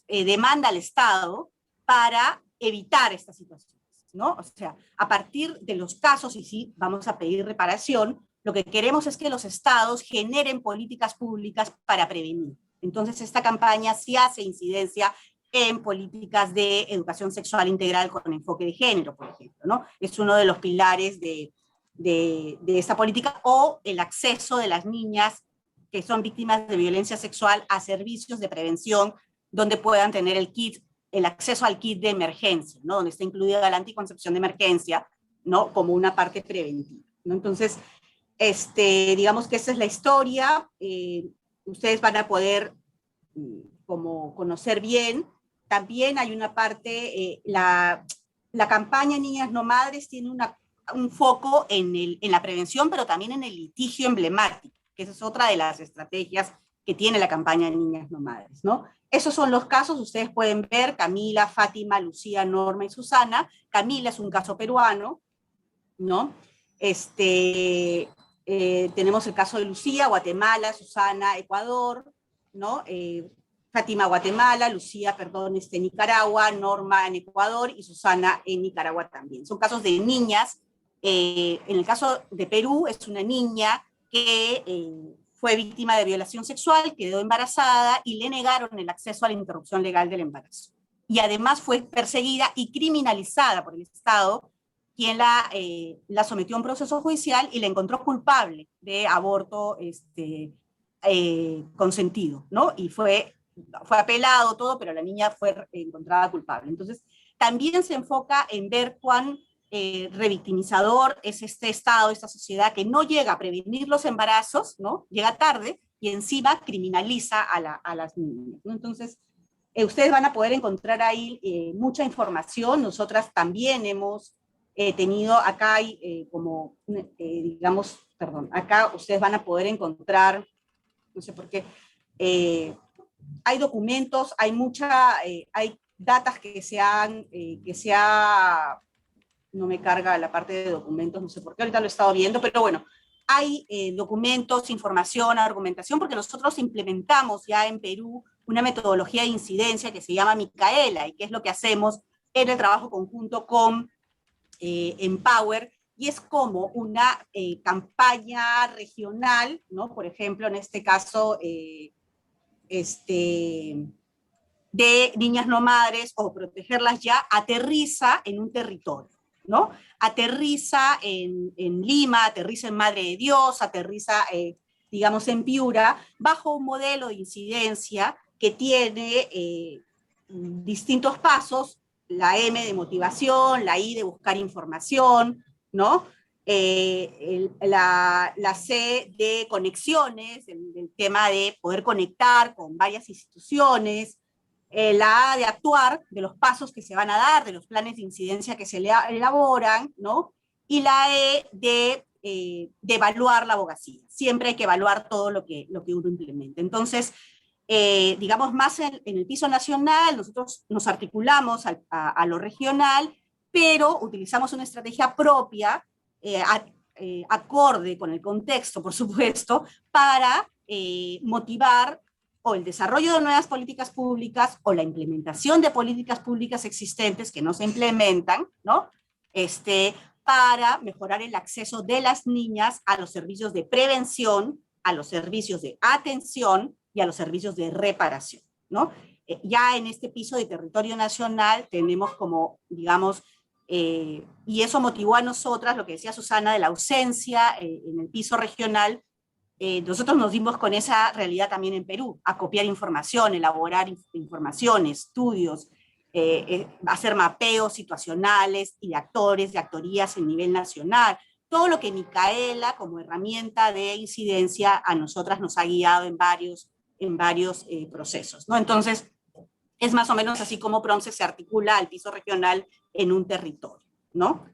demanda al Estado para evitar estas situaciones, ¿no? O sea, a partir de los casos, y sí, vamos a pedir reparación, lo que queremos es que los estados generen políticas públicas para prevenir. Entonces, esta campaña sí hace incidencia en políticas de educación sexual integral con enfoque de género, por ejemplo, ¿no? Es uno de los pilares de esta política, o el acceso de las niñas que son víctimas de violencia sexual a servicios de prevención donde puedan tener el acceso al kit de emergencia, ¿no? Donde está incluida la anticoncepción de emergencia, ¿no? Como una parte preventiva, ¿no? Entonces, digamos que esa es la historia. Ustedes van a poder como conocer bien. También hay una parte, la campaña Niñas No Madres tiene un foco en la prevención, pero también en el litigio emblemático, que esa es otra de las estrategias que tiene la campaña Niñas No Madres, ¿no? Esos son los casos, ustedes pueden ver: Camila, Fátima, Lucía, Norma y Susana. Camila es un caso peruano, ¿no? Tenemos el caso de Lucía, Guatemala; Susana, Ecuador, ¿no? Fátima, Guatemala; Lucía, perdón, Nicaragua; Norma en Ecuador y Susana en Nicaragua también. Son casos de niñas. En el caso de Perú es una niña que fue víctima de violación sexual, quedó embarazada y le negaron el acceso a la interrupción legal del embarazo. Y además fue perseguida y criminalizada por el Estado, quien la sometió a un proceso judicial y la encontró culpable de aborto consentido, ¿no? Y fue apelado todo, pero la niña fue encontrada culpable. Entonces, también se enfoca en ver cuán revictimizador es este Estado, esta sociedad que no llega a prevenir los embarazos, ¿no? Llega tarde y encima criminaliza a las niñas, ¿no? Entonces, ustedes van a poder encontrar ahí mucha información. Nosotras también hemos tenido, acá hay digamos, perdón, acá ustedes van a poder encontrar, no sé por qué, hay documentos, hay datas no me carga la parte de documentos, no sé por qué, ahorita lo he estado viendo, pero bueno, hay documentos, información, argumentación, porque nosotros implementamos ya en Perú una metodología de incidencia que se llama Micaela, y que es lo que hacemos en el trabajo conjunto con Empower, y es como una campaña regional, ¿no? Por ejemplo, en este caso, de Niñas No Madres o Protegerlas Ya, aterriza en un territorio, ¿no? Aterriza en Lima, aterriza en Madre de Dios, aterriza, digamos, en Piura, bajo un modelo de incidencia que tiene distintos pasos: la M de motivación, la I de buscar información, ¿no? La C de conexiones, el tema de poder conectar con varias instituciones; la A de actuar, de los pasos que se van a dar, de los planes de incidencia que se elaboran, ¿no? Y la E de evaluar la abogacía. Siempre hay que evaluar todo lo que uno implementa. Entonces, digamos, más en el piso nacional, nosotros nos articulamos a lo regional, pero utilizamos una estrategia propia, acorde con el contexto, por supuesto, para motivar o el desarrollo de nuevas políticas públicas o la implementación de políticas públicas existentes que no se implementan, ¿no? Para mejorar el acceso de las niñas a los servicios de prevención, a los servicios de atención y a los servicios de reparación, ¿no? Ya en este piso de territorio nacional tenemos como, digamos, y eso motivó a nosotras, lo que decía Susana, de la ausencia en el piso regional. Nosotros nos dimos con esa realidad también en Perú: acopiar información, elaborar información, estudios, hacer mapeos situacionales y de actores, de actorías en nivel nacional. Todo lo que Micaela, como herramienta de incidencia, a nosotras nos ha guiado en varios procesos, ¿no? Entonces, es más o menos así como PROMSE se articula al piso regional en un territorio, ¿no?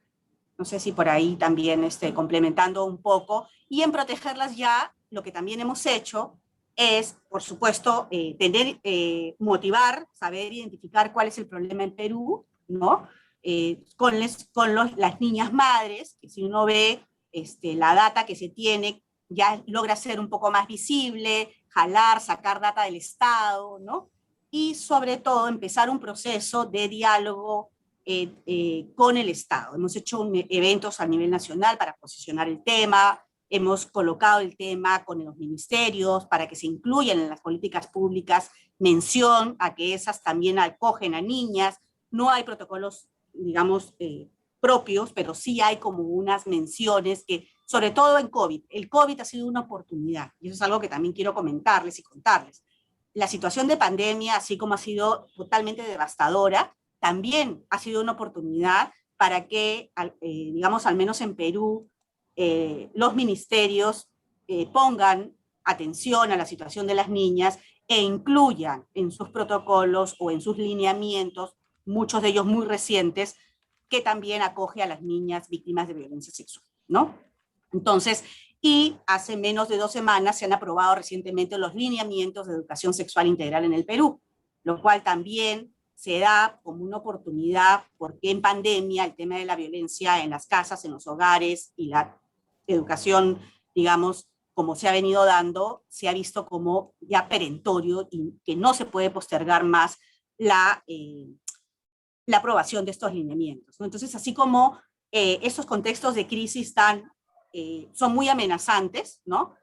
No sé si por ahí también complementando un poco. Y en Protegerlas Ya, lo que también hemos hecho es, por supuesto, motivar, saber identificar cuál es el problema en Perú, ¿no? Con las niñas madres, que si uno ve la data que se tiene, ya logra ser un poco más visible, jalar, sacar data del Estado, ¿no? Y sobre todo empezar un proceso de diálogo con el Estado. Hemos hecho eventos a nivel nacional para posicionar el tema, hemos colocado el tema con los ministerios para que se incluyan en las políticas públicas mención a que esas también acogen a niñas. No hay protocolos, digamos, propios, pero sí hay como unas menciones que, sobre todo en COVID, el COVID ha sido una oportunidad, y eso es algo que también quiero comentarles y contarles. La situación de pandemia, así como ha sido totalmente devastadora, también ha sido una oportunidad para que, digamos, al menos en Perú, los ministerios pongan atención a la situación de las niñas e incluyan en sus protocolos o en sus lineamientos, muchos de ellos muy recientes, que también acoge a las niñas víctimas de violencia sexual, ¿no? Entonces, y hace menos de 2 semanas se han aprobado recientemente los lineamientos de educación sexual integral en el Perú, lo cual también se da como una oportunidad porque en pandemia el tema de la violencia en las casas, en los hogares y la educación, digamos, como se ha venido dando, se ha visto como ya perentorio y que no se puede postergar más la aprobación de estos lineamientos, ¿no? Entonces, así como estos contextos de crisis son muy amenazantes, ¿no?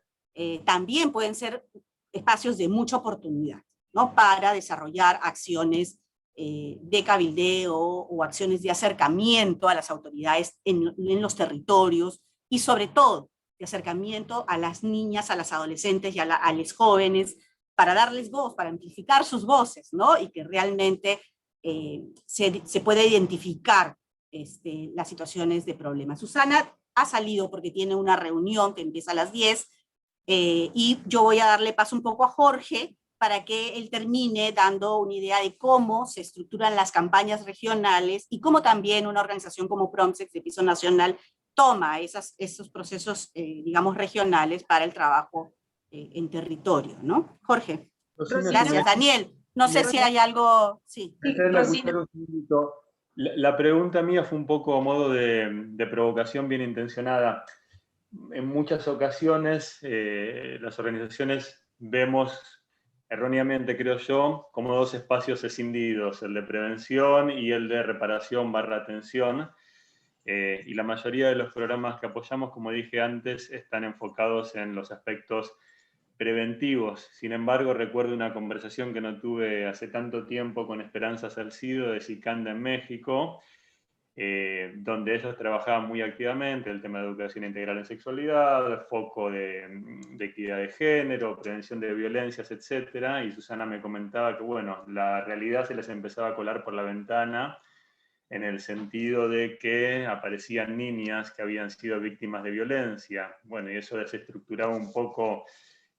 También pueden ser espacios de mucha oportunidad, ¿no? Para desarrollar acciones de cabildeo o acciones de acercamiento a las autoridades en los territorios y sobre todo de acercamiento a las niñas, a las adolescentes y a los jóvenes para darles voz, para amplificar sus voces, ¿no? Y que realmente se puede identificar las situaciones de problemas. Susana ha salido porque tiene una reunión que empieza a las 10 y yo voy a darle paso un poco a Jorge para que él termine dando una idea de cómo se estructuran las campañas regionales y cómo también una organización como Promsex de piso nacional toma esos procesos, digamos, regionales para el trabajo en territorio, ¿no? Jorge. Gracias, Daniel. No sé si hay algo... Sí. La pregunta mía fue un poco a modo de provocación bien intencionada. En muchas ocasiones las organizaciones vemos erróneamente, creo yo, como 2 espacios escindidos, el de prevención y el de reparación / atención. Y la mayoría de los programas que apoyamos, como dije antes, están enfocados en los aspectos preventivos. Sin embargo, recuerdo una conversación que no tuve hace tanto tiempo con Esperanza Salcido de Sicanda en México, donde ellos trabajaban muy activamente el tema de educación integral en sexualidad, foco de equidad de género, prevención de violencias, etc. Y Susana me comentaba que, bueno, la realidad se les empezaba a colar por la ventana en el sentido de que aparecían niñas que habían sido víctimas de violencia. Bueno, y eso desestructuraba un poco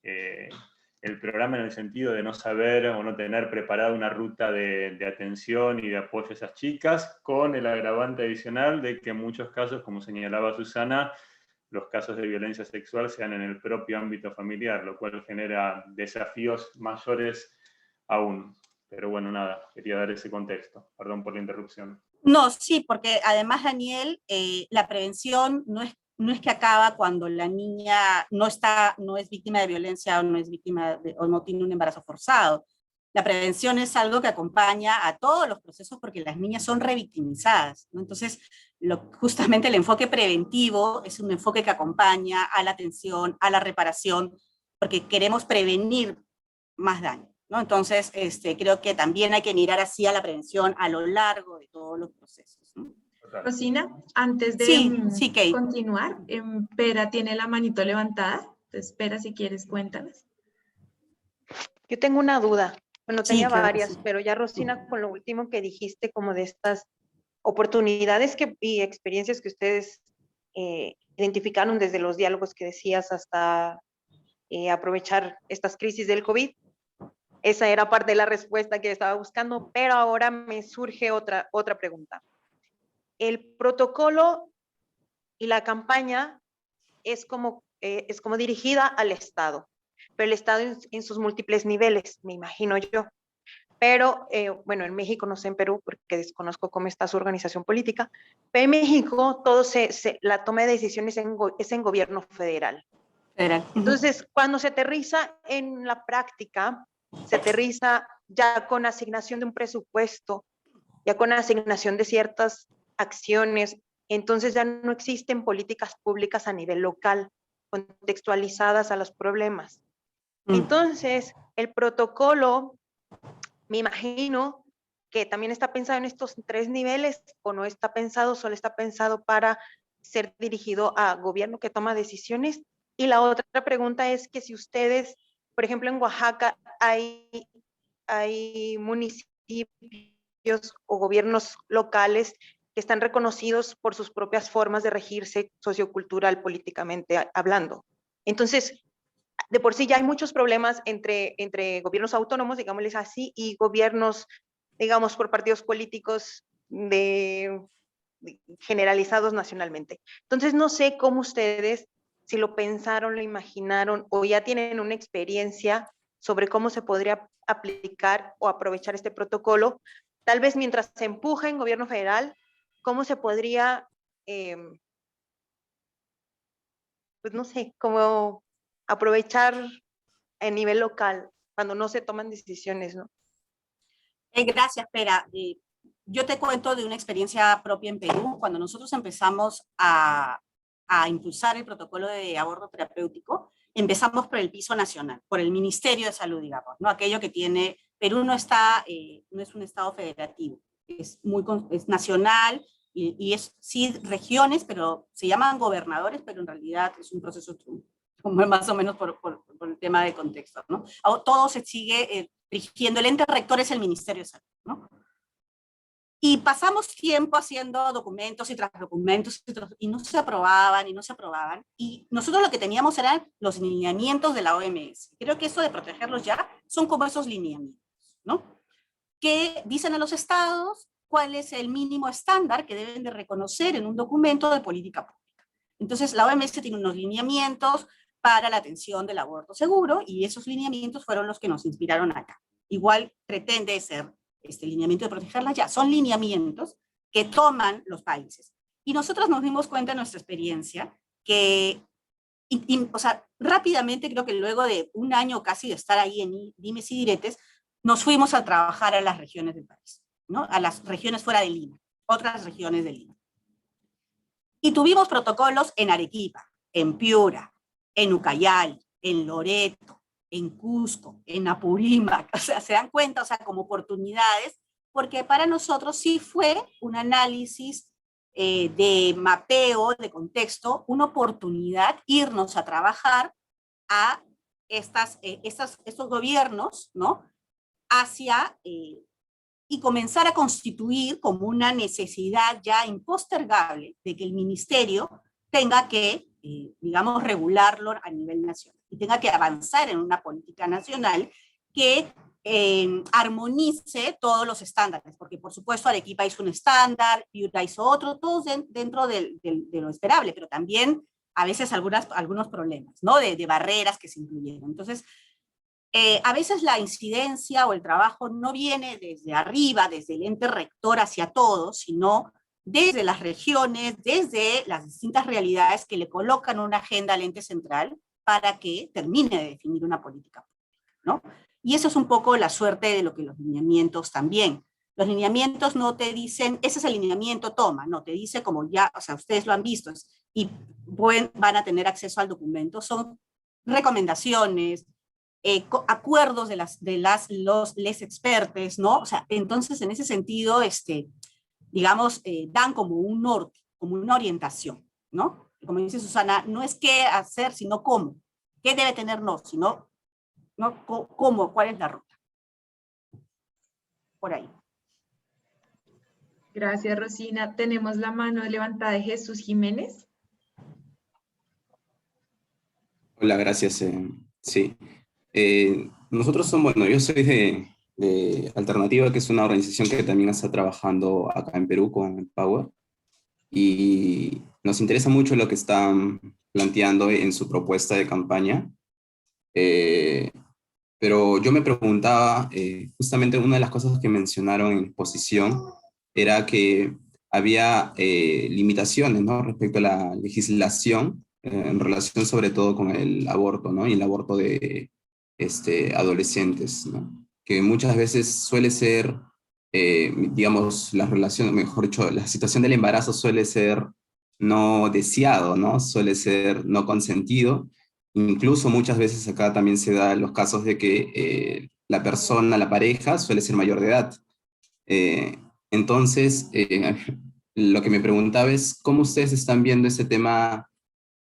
el programa en el sentido de no saber o no tener preparada una ruta de atención y de apoyo a esas chicas, con el agravante adicional de que en muchos casos, como señalaba Susana, los casos de violencia sexual sean en el propio ámbito familiar, lo cual genera desafíos mayores aún. Pero bueno, nada, quería dar ese contexto. Perdón por la interrupción. No, sí, porque además, Daniel, la prevención no es que acaba cuando la niña no es víctima de violencia o no es víctima o no tiene un embarazo forzado. La prevención es algo que acompaña a todos los procesos porque las niñas son revictimizadas, ¿no? Entonces, justamente el enfoque preventivo es un enfoque que acompaña a la atención, a la reparación, porque queremos prevenir más daño, ¿no? Entonces, creo que también hay que mirar así a la prevención a lo largo de todos los procesos, ¿no? Rosina, antes de Kate. continuar, Pera tiene la manito levantada. Entonces, Pera, si quieres, cuéntanos. Yo tengo una duda. Bueno, tenía varias, sí. pero ya Rosina, con lo último que dijiste, como de estas oportunidades y experiencias que ustedes identificaron desde los diálogos que decías hasta aprovechar estas crisis del COVID. Esa era parte de la respuesta que estaba buscando, pero ahora me surge otra pregunta. El protocolo y la campaña es como dirigida al Estado, pero el Estado en sus múltiples niveles, me imagino yo. Pero, bueno, en México, no sé en Perú, porque desconozco cómo está su organización política, pero en México la toma de decisiones es en gobierno federal. Federal. Entonces, cuando se aterriza en la práctica, se aterriza ya con asignación de un presupuesto, ya con asignación de ciertas acciones, entonces ya no existen políticas públicas a nivel local, contextualizadas a los problemas. Entonces, el protocolo, me imagino que también está pensado en estos 3 niveles, o no está pensado, solo está pensado para ser dirigido a gobierno que toma decisiones. Y la otra pregunta es que si ustedes, por ejemplo, en Oaxaca hay municipios o gobiernos locales que están reconocidos por sus propias formas de regirse sociocultural, políticamente hablando. Entonces, de por sí ya hay muchos problemas entre gobiernos autónomos, digámosles así, y gobiernos, digamos, por partidos políticos generalizados nacionalmente. Entonces, no sé cómo ustedes, si lo pensaron, lo imaginaron, o ya tienen una experiencia sobre cómo se podría aplicar o aprovechar este protocolo, tal vez mientras se empuja en gobierno federal, cómo se podría, pues no sé, cómo aprovechar a nivel local cuando no se toman decisiones, ¿no? Gracias, Pera. Yo te cuento de una experiencia propia en Perú. Cuando nosotros empezamos a impulsar el protocolo de aborto terapéutico, empezamos por el piso nacional, por el Ministerio de Salud, digamos, ¿no? Aquello que tiene, Perú no está, no es un estado federativo, es nacional y es, sí, regiones, pero se llaman gobernadores, pero en realidad es un proceso como más o menos por el tema de contexto, ¿no? Todo se sigue rigiendo, el ente rector es el Ministerio de Salud, ¿no? Y pasamos tiempo haciendo documentos y tras documentos y no se aprobaban y no se aprobaban. Y nosotros lo que teníamos eran los lineamientos de la OMS. Creo que eso de protegerlos ya son como esos lineamientos, ¿no? Que dicen a los estados cuál es el mínimo estándar que deben de reconocer en un documento de política pública. Entonces la OMS tiene unos lineamientos para la atención del aborto seguro y esos lineamientos fueron los que nos inspiraron acá. Igual pretende ser este lineamiento de protegerlas ya, son lineamientos que toman los países. Y nosotros nos dimos cuenta en nuestra experiencia que, o sea, rápidamente, creo que luego de un año casi de estar ahí en dimes y diretes, nos fuimos a trabajar a las regiones del país, ¿no? A las regiones fuera de Lima, otras regiones de Lima. Y tuvimos protocolos en Arequipa, en Piura, en Ucayali, en Loreto, en Cusco, en Apurímac, o sea, se dan cuenta, o sea, como oportunidades, porque para nosotros sí fue un análisis de mapeo, de contexto, una oportunidad irnos a trabajar a estos gobiernos, ¿no? Hacia, y comenzar a constituir como una necesidad ya impostergable de que el ministerio tenga que, digamos, regularlo a nivel nacional y tenga que avanzar en una política nacional que armonice todos los estándares, porque por supuesto Arequipa hizo un estándar, Piura hizo otro, todos dentro de lo esperable, pero también a veces algunos problemas, ¿no? De barreras que se incluyeron. Entonces, a veces la incidencia o el trabajo no viene desde arriba, desde el ente rector hacia todos, sino desde las regiones, desde las distintas realidades que le colocan una agenda al ente central para que termine de definir una política pública, ¿no? Y eso es un poco la suerte de lo que los lineamientos también. Los lineamientos no te dicen, ese es el lineamiento, toma, no, te dice como ya, o sea, ustedes lo han visto y van a tener acceso al documento, son recomendaciones, acuerdos de les expertos, ¿no? O sea, entonces en ese sentido, digamos, dan como un norte, como una orientación, ¿no? Como dice Susana, no es qué hacer, sino cómo. ¿Qué debe tener no? Sino, ¿no? ¿Cómo? ¿Cuál es la ruta? Por ahí. Gracias, Rosina. Tenemos la mano levantada de Jesús Jiménez. Hola, gracias. Sí. Nosotros somos, bueno, yo soy de Alternativa, que es una organización que también está trabajando acá en Perú con Empower, y nos interesa mucho lo que están planteando en su propuesta de campaña, pero yo me preguntaba, justamente una de las cosas que mencionaron en exposición era que había limitaciones, ¿no?, respecto a la legislación en relación sobre todo con el aborto, ¿no? Y el aborto de adolescentes, ¿no? Que muchas veces suele ser, digamos, la relación, mejor dicho, la situación del embarazo suele ser no deseado, ¿no? Suele ser no consentido. Incluso muchas veces acá también se da los casos de que la persona, la pareja, suele ser mayor de edad. Eh, entonces, lo que me preguntaba es, ¿cómo ustedes están viendo ese tema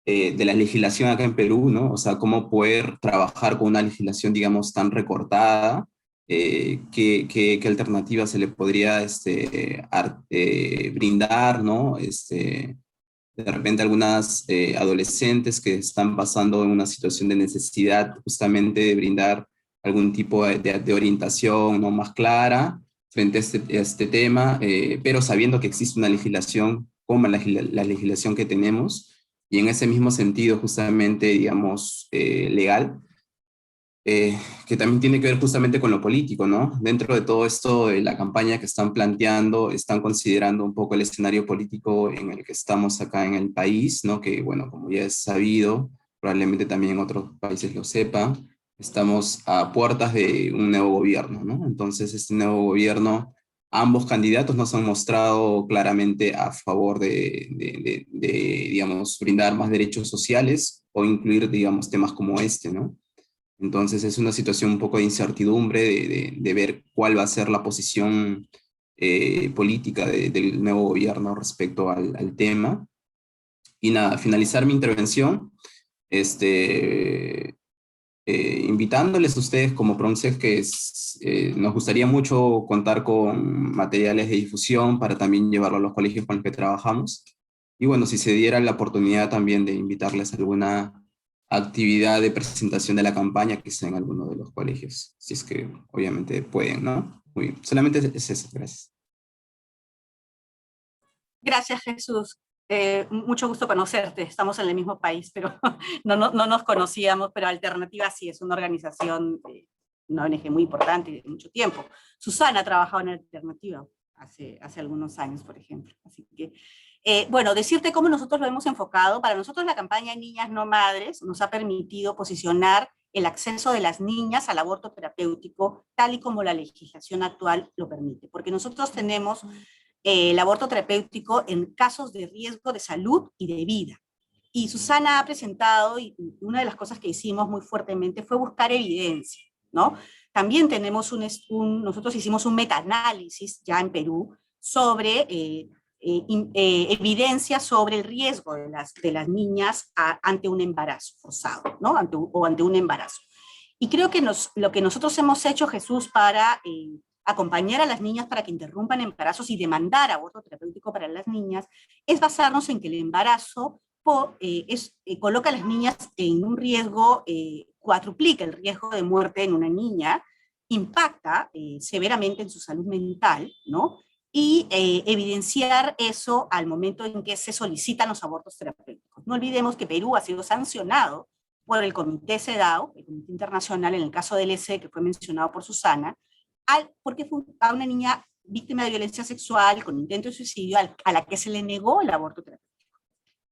de la legislación acá en Perú, ¿no? O sea, cómo poder trabajar con una legislación, digamos, tan recortada, qué alternativa se le podría brindar, ¿no? De repente algunas adolescentes que están pasando en una situación de necesidad justamente de brindar algún tipo de orientación, ¿no? Más clara frente a este tema, pero sabiendo que existe una legislación como la legislación que tenemos, y en ese mismo sentido justamente, digamos, legal, que también tiene que ver justamente con lo político, ¿no? Dentro de todo esto, de la campaña que están planteando, están considerando un poco el escenario político en el que estamos acá en el país, ¿no? Que, bueno, como ya es sabido, probablemente también en otros países lo sepan, estamos a puertas de un nuevo gobierno, ¿no? Entonces, este nuevo gobierno, ambos candidatos nos han mostrado claramente a favor digamos, brindar más derechos sociales o incluir, digamos, temas como este, ¿no? Entonces es una situación un poco de incertidumbre de ver cuál va a ser la posición política del nuevo gobierno respecto al tema. Y nada, finalizar mi intervención, invitándoles a ustedes como PRONCEF que nos gustaría mucho contar con materiales de difusión para también llevarlo a los colegios con los que trabajamos. Y bueno, si se diera la oportunidad también de invitarles a alguna actividad de presentación de la campaña que sea en alguno de los colegios, si es que obviamente pueden, ¿no? Muy bien. Solamente es eso, gracias. Gracias, Jesús. Mucho gusto conocerte. Estamos en el mismo país, pero no nos conocíamos, pero Alternativa sí es una organización, una ONG muy importante y de mucho tiempo. Susana ha trabajado en Alternativa hace algunos años, por ejemplo. Así que, bueno, decirte cómo nosotros lo hemos enfocado. Para nosotros la campaña Niñas No Madres nos ha permitido posicionar el acceso de las niñas al aborto terapéutico tal y como la legislación actual lo permite, porque nosotros tenemos el aborto terapéutico en casos de riesgo de salud y de vida. Y Susana ha presentado, y una de las cosas que hicimos muy fuertemente fue buscar evidencia, ¿no? También tenemos nosotros hicimos un metaanálisis ya en Perú sobre evidencia sobre el riesgo de las niñas ante un embarazo forzado, ¿no? Ante un embarazo. Y creo que lo que nosotros hemos hecho, Jesús, para acompañar a las niñas para que interrumpan embarazos y demandar aborto terapéutico para las niñas, es basarnos en que el embarazo coloca a las niñas en un riesgo, cuadruplica el riesgo de muerte en una niña, impacta severamente en su salud mental, ¿no? Y evidenciar eso al momento en que se solicitan los abortos terapéuticos. No olvidemos que Perú ha sido sancionado por el Comité CEDAW, el Comité Internacional, en el caso del ESE, que fue mencionado por Susana, porque fue a una niña víctima de violencia sexual con intento de suicidio a la que se le negó el aborto terapéutico.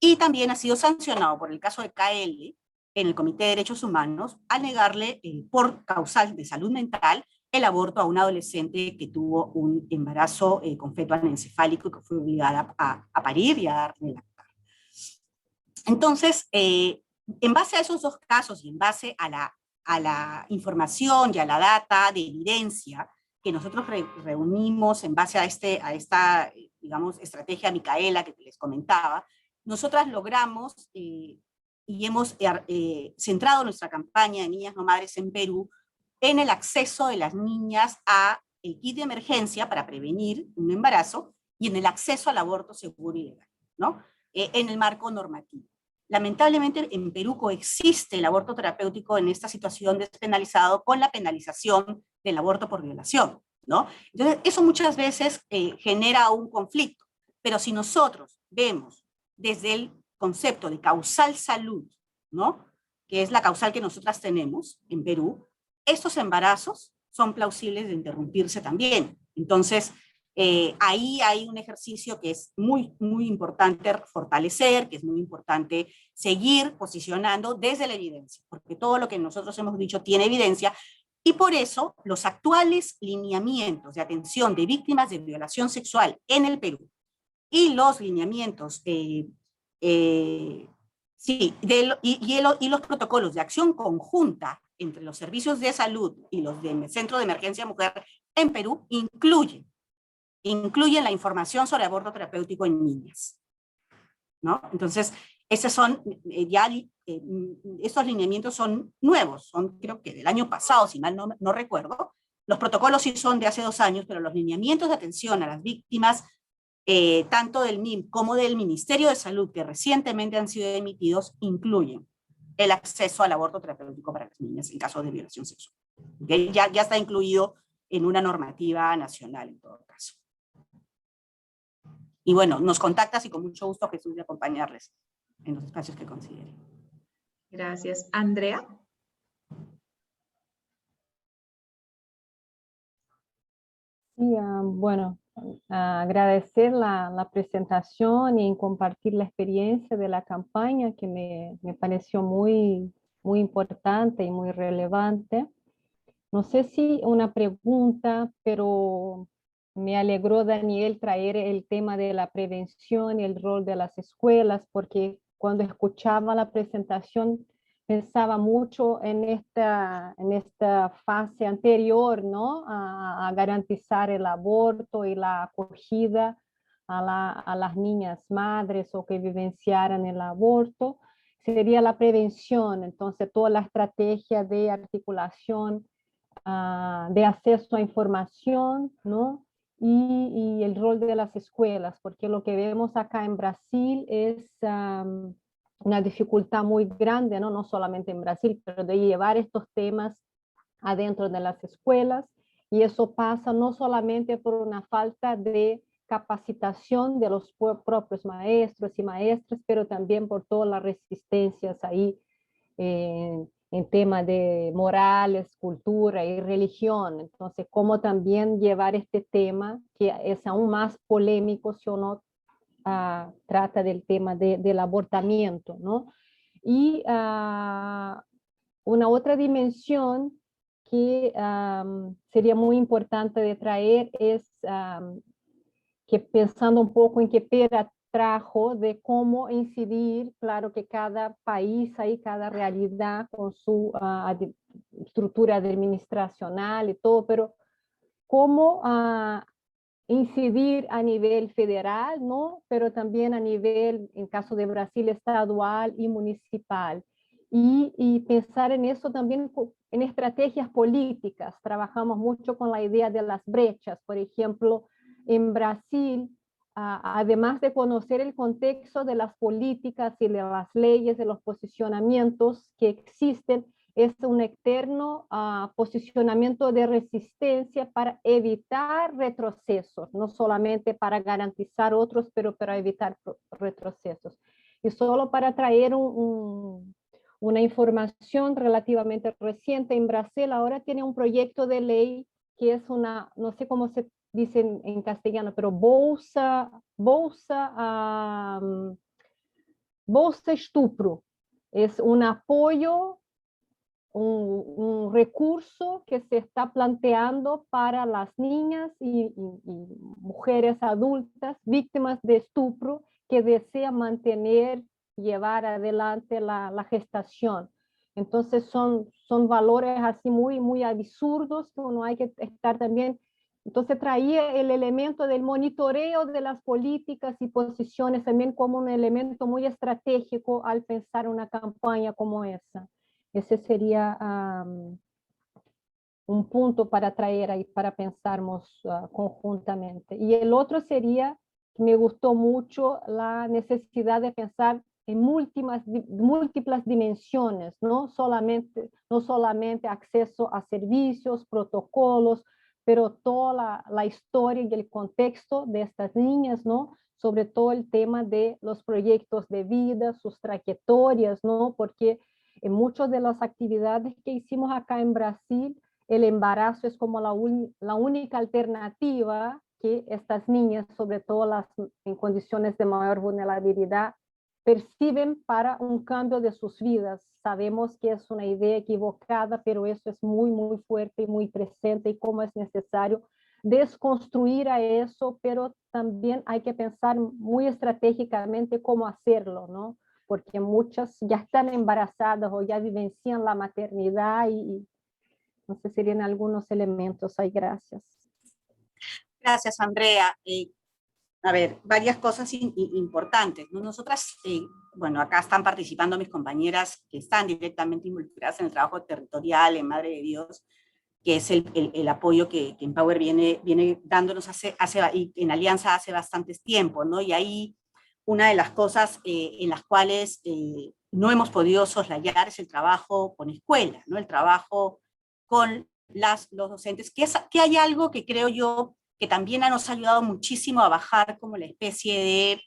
Y también ha sido sancionado por el caso de KL en el Comité de Derechos Humanos al negarle por causal de salud mental el aborto a una adolescente que tuvo un embarazo con feto anencefálico y que fue obligada a parir y a darle lactar. Entonces, en base a esos dos casos y en base a la información y a la data de evidencia que nosotros reunimos en base a esta, digamos, estrategia Micaela que les comentaba, nosotras logramos y hemos centrado nuestra campaña de Niñas No Madres en Perú en el acceso de las niñas a el kit de emergencia para prevenir un embarazo y en el acceso al aborto seguro y legal, ¿no? En el marco normativo. Lamentablemente en Perú coexiste el aborto terapéutico en esta situación despenalizado con la penalización del aborto por violación, ¿no? Entonces eso muchas veces genera un conflicto, pero si nosotros vemos desde el concepto de causal salud, ¿no? Que es la causal que nosotras tenemos en Perú, estos embarazos son plausibles de interrumpirse también. Entonces, Ahí hay un ejercicio que es muy, muy importante fortalecer, que es muy importante seguir posicionando desde la evidencia, porque todo lo que nosotros hemos dicho tiene evidencia, y por eso los actuales lineamientos de atención de víctimas de violación sexual en el Perú y los lineamientos y los protocolos de acción conjunta entre los servicios de salud y los del Centro de Emergencia Mujer en Perú incluyen la información sobre aborto terapéutico en niñas, ¿no? Entonces, esos son, estos lineamientos son nuevos, son creo que del año pasado, si mal no recuerdo. Los protocolos sí son de hace 2 años, pero los lineamientos de atención a las víctimas, tanto del MIM como del Ministerio de Salud, que recientemente han sido emitidos, incluyen el acceso al aborto terapéutico para las niñas en caso de violación sexual. ¿Okay? Ya está incluido en una normativa nacional en todo caso. Y bueno, nos contactas y con mucho gusto Jesús de acompañarles en los espacios que consideren. Gracias. Andrea. Sí, bueno, agradecer la presentación y compartir la experiencia de la campaña que me pareció muy, muy importante y muy relevante. No sé si una pregunta, pero me alegró, Daniel, traer el tema de la prevención y el rol de las escuelas, porque cuando escuchaba la presentación pensaba mucho en esta fase anterior, ¿no? A garantizar el aborto y la acogida a las niñas madres o que vivenciaran el aborto. Sería la prevención, entonces toda la estrategia de articulación, de acceso a información, ¿no? Y el rol de las escuelas, porque lo que vemos acá en Brasil es una dificultad muy grande, ¿no? No solamente en Brasil, pero de llevar estos temas adentro de las escuelas, y eso pasa no solamente por una falta de capacitación de los propios maestros y maestras, pero también por todas las resistencias ahí en temas de morales, cultura y religión. Entonces, cómo también llevar este tema, que es aún más polémico si uno trata del tema del abortamiento, ¿no? Y una otra dimensión que sería muy importante de traer es que pensando un poco en que Pera trajo de cómo incidir, claro que cada país hay cada realidad con su estructura administracional y todo, pero cómo incidir a nivel federal, ¿no? Pero también a nivel, en caso de Brasil, estadual y municipal. Y pensar en eso también en estrategias políticas. Trabajamos mucho con la idea de las brechas. Por ejemplo, en Brasil, además de conocer el contexto de las políticas y de las leyes, de los posicionamientos que existen, es un eterno posicionamiento de resistencia para evitar retrocesos, no solamente para garantizar otros, pero para evitar retrocesos. Y solo para traer una información relativamente reciente, en Brasil ahora tiene un proyecto de ley que es una, no sé cómo se dice en castellano, pero bolsa estupro. Es un apoyo, un recurso que se está planteando para las niñas y mujeres adultas víctimas de estupro que desean mantener, llevar adelante la gestación. Entonces son valores así muy, muy absurdos que uno hay que estar también. Entonces traía el elemento del monitoreo de las políticas y posiciones también como un elemento muy estratégico al pensar una campaña como esa. Ese sería un punto para traer ahí, para pensarmos conjuntamente. Y el otro sería, me gustó mucho la necesidad de pensar en múltiples dimensiones, no solamente acceso a servicios, protocolos, pero toda la historia y el contexto de estas niñas, ¿no? Sobre todo el tema de los proyectos de vida, sus trayectorias, ¿no? Porque en muchas de las actividades que hicimos acá en Brasil, el embarazo es como la única alternativa que estas niñas, sobre todo las en condiciones de mayor vulnerabilidad, perciben para un cambio de sus vidas. Sabemos que es una idea equivocada, pero eso es muy, muy fuerte y muy presente, y cómo es necesario desconstruir a eso, pero también hay que pensar muy estratégicamente cómo hacerlo, ¿no? Porque muchas ya están embarazadas o ya vivencian la maternidad y no sé, serían algunos elementos ahí. Gracias. Gracias, Andrea. A ver, varias cosas importantes, ¿no? Nosotras, bueno, acá están participando mis compañeras que están directamente involucradas en el trabajo territorial, en Madre de Dios, que es el apoyo que Empower viene dándonos en Alianza hace bastantes tiempo, ¿no? Y ahí una de las cosas en las cuales no hemos podido soslayar es el trabajo con escuelas, ¿no? El trabajo con los docentes, que hay algo que creo yo que también nos ha ayudado muchísimo a bajar como la especie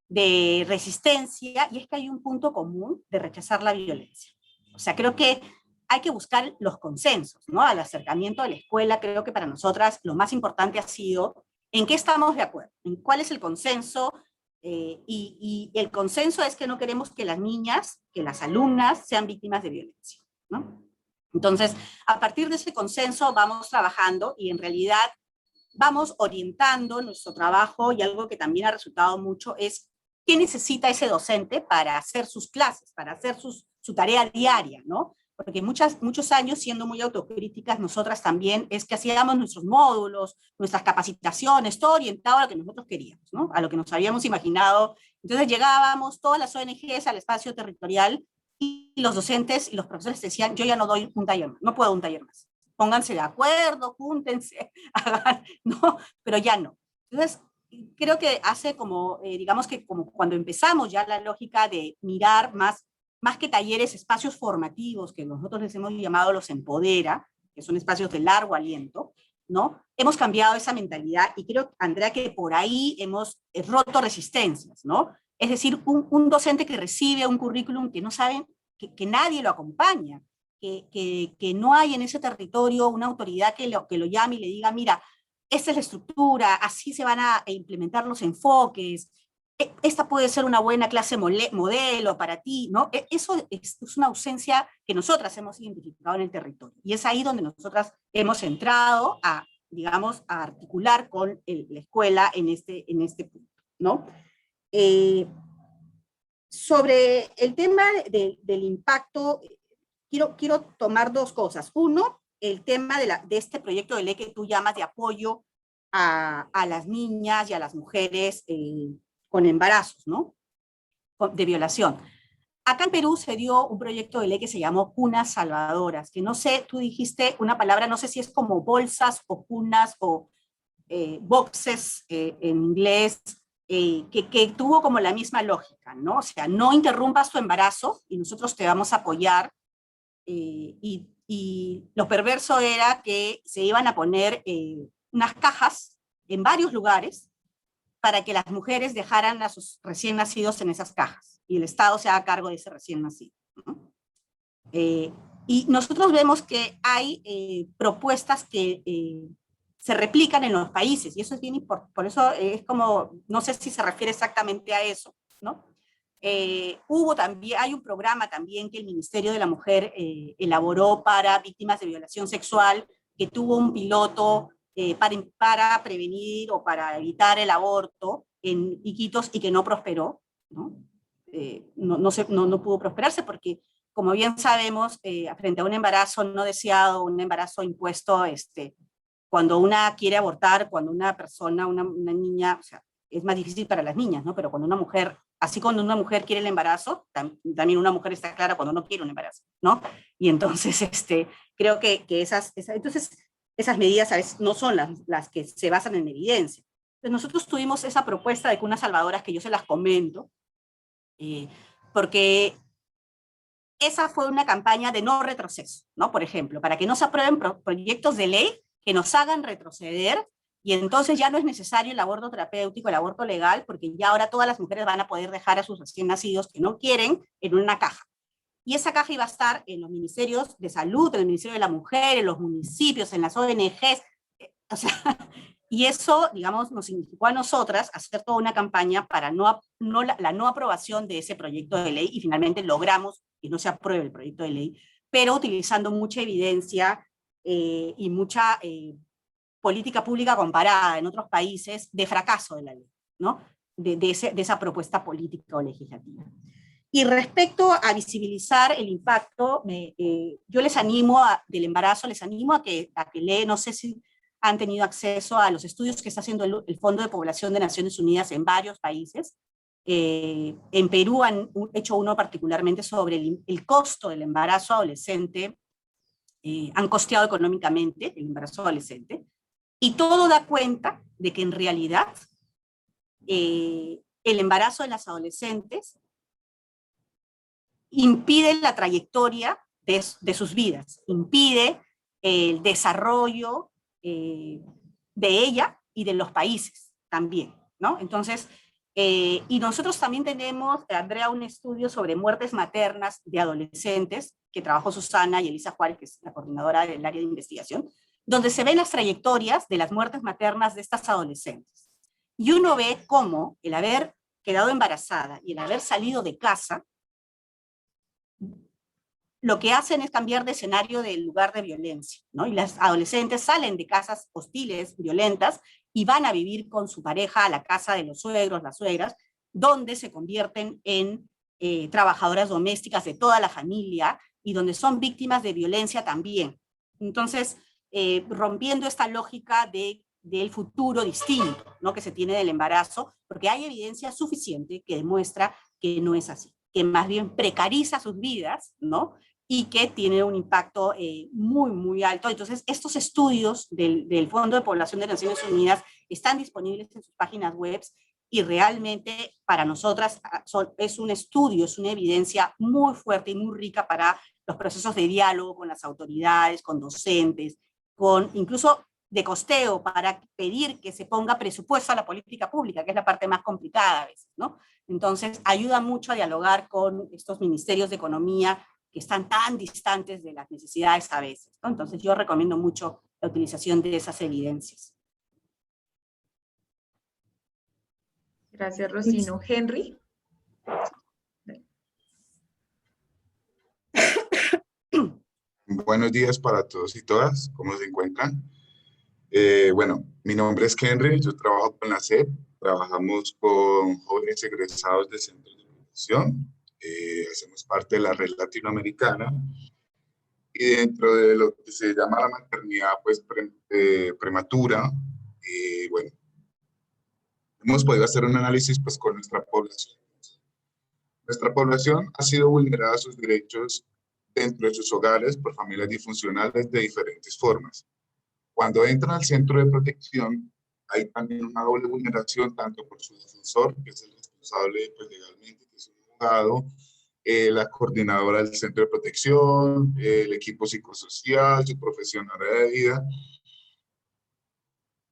de resistencia, y es que hay un punto común de rechazar la violencia. O sea, creo que hay que buscar los consensos, ¿no? Al acercamiento a la escuela, creo que para nosotras lo más importante ha sido en qué estamos de acuerdo, en cuál es el consenso, y el consenso es que no queremos que las niñas, que las alumnas sean víctimas de violencia, ¿no? Entonces, a partir de ese consenso vamos trabajando y en realidad vamos orientando nuestro trabajo, y algo que también ha resultado mucho es qué necesita ese docente para hacer sus clases, para hacer su tarea diaria, ¿no? Porque muchos años, siendo muy autocríticas, nosotras también, es que hacíamos nuestros módulos, nuestras capacitaciones, todo orientado a lo que nosotros queríamos, ¿no? A lo que nos habíamos imaginado. Entonces llegábamos todas las ONGs al espacio territorial, y los docentes y los profesores decían, yo ya no doy un taller más, no puedo un taller más. Pónganse de acuerdo, júntense, hagan, ¿no? Pero ya no. Entonces, creo que hace como, digamos que como cuando empezamos ya la lógica de mirar más que talleres, espacios formativos, que nosotros les hemos llamado los empodera, que son espacios de largo aliento, ¿no? Hemos cambiado esa mentalidad, y creo, Andrea, que por ahí hemos roto resistencias, ¿no? Es decir, un docente que recibe un currículum que no saben, que nadie lo acompaña, que no hay en ese territorio una autoridad que lo llame y le diga, mira, esta es la estructura, así se van a implementar los enfoques, esta puede ser una buena clase modelo para ti, ¿no? Eso es una ausencia que nosotras hemos identificado en el territorio, y es ahí donde nosotras hemos entrado a, digamos, a articular con la escuela en este punto, ¿no? Sobre el tema del impacto, quiero tomar dos cosas. Uno, el tema de este proyecto de ley que tú llamas de apoyo a las niñas y a las mujeres con embarazos, ¿no? De violación. Acá en Perú se dio un proyecto de ley que se llamó Cunas Salvadoras, que no sé, tú dijiste una palabra, no sé si es como bolsas o cunas o boxes en inglés, que tuvo como la misma lógica, ¿no? O sea, no interrumpas tu embarazo y nosotros te vamos a apoyar. Y lo perverso era que se iban a poner unas cajas en varios lugares para que las mujeres dejaran a sus recién nacidos en esas cajas, y el Estado se haga cargo de ese recién nacido, ¿no? Y nosotros vemos que hay propuestas que se replican en los países, y eso es bien importante, por eso es como, no sé si se refiere exactamente a eso, ¿no? Hay un programa también que el Ministerio de la Mujer elaboró para víctimas de violación sexual, que tuvo un piloto para prevenir o para evitar el aborto en Iquitos, y que no prosperó, ¿no? No pudo prosperarse porque, como bien sabemos, frente a un embarazo no deseado, un embarazo impuesto, cuando una quiere abortar, cuando una persona, una niña, o sea, es más difícil para las niñas, ¿no? Pero cuando una mujer, así cuando una mujer quiere el embarazo, también una mujer está clara cuando no quiere un embarazo, ¿no? Y entonces, creo que esas medidas a veces no son las que se basan en evidencia. Entonces nosotros tuvimos esa propuesta de Cunas Salvadoras, que yo se las comento, porque esa fue una campaña de no retroceso, ¿no? Por ejemplo, para que no se aprueben proyectos de ley que nos hagan retroceder, y entonces ya no es necesario el aborto terapéutico, el aborto legal, porque ya ahora todas las mujeres van a poder dejar a sus recién nacidos que no quieren en una caja. Y esa caja iba a estar en los ministerios de salud, en el Ministerio de la Mujer, en los municipios, en las ONGs, o sea, Y eso, digamos, nos significó a nosotras hacer toda una campaña para la no aprobación de ese proyecto de ley, y finalmente logramos que no se apruebe el proyecto de ley, pero utilizando mucha evidencia y mucha política pública comparada en otros países de fracaso de la ley, ¿no? De esa propuesta política o legislativa. Y respecto a visibilizar el impacto, yo les animo del embarazo, les animo a que leen, no sé si han tenido acceso a los estudios que está haciendo el Fondo de Población de Naciones Unidas en varios países. En Perú han hecho uno particularmente sobre el costo del embarazo adolescente, han costeado económicamente el embarazo adolescente, y todo da cuenta de que en realidad el embarazo de las adolescentes impide la trayectoria de sus vidas, impide el desarrollo de ella y de los países también, ¿no? Entonces, y nosotros también tenemos, Andrea, un estudio sobre muertes maternas de adolescentes, que trabajó Susana y Elisa Juárez, que es la coordinadora del área de investigación, donde se ven las trayectorias de las muertes maternas de estas adolescentes. Y uno ve cómo el haber quedado embarazada y el haber salido de casa, lo que hacen es cambiar de escenario del lugar de violencia, ¿no? Y las adolescentes salen de casas hostiles, violentas, y van a vivir con su pareja a la casa de los suegros, las suegras, donde se convierten en trabajadoras domésticas de toda la familia, y donde son víctimas de violencia también. Entonces, rompiendo esta lógica del futuro distinto, ¿no?, que se tiene del embarazo, porque hay evidencia suficiente que demuestra que no es así, que más bien precariza sus vidas, ¿no?, y que tiene un impacto muy, muy alto. Entonces, estos estudios del Fondo de Población de Naciones Unidas están disponibles en sus páginas web, y realmente para nosotras es un estudio, es una evidencia muy fuerte y muy rica para los procesos de diálogo con las autoridades, con docentes, con incluso de costeo, para pedir que se ponga presupuesto a la política pública, que es la parte más complicada a veces, ¿no? Entonces, ayuda mucho a dialogar con estos ministerios de economía que están tan distantes de las necesidades a veces, ¿no? Entonces, yo recomiendo mucho la utilización de esas evidencias. Gracias, Rocino. Henry. Buenos días para todos y todas, ¿cómo se encuentran? Bueno, mi nombre es Henry, yo trabajo con la SEP, trabajamos con jóvenes egresados de centros de protección, hacemos parte de la red latinoamericana, y dentro de lo que se llama la maternidad pues, prematura, bueno, hemos podido hacer un análisis pues, con nuestra población. Nuestra población ha sido vulnerada sus derechos dentro de sus hogares por familias disfuncionales de diferentes formas. Cuando entran al centro de protección, hay también una doble vulneración, tanto por su defensor, que es el responsable pues, legalmente, que es un abogado, la coordinadora del centro de protección, el equipo psicosocial, su profesional de vida.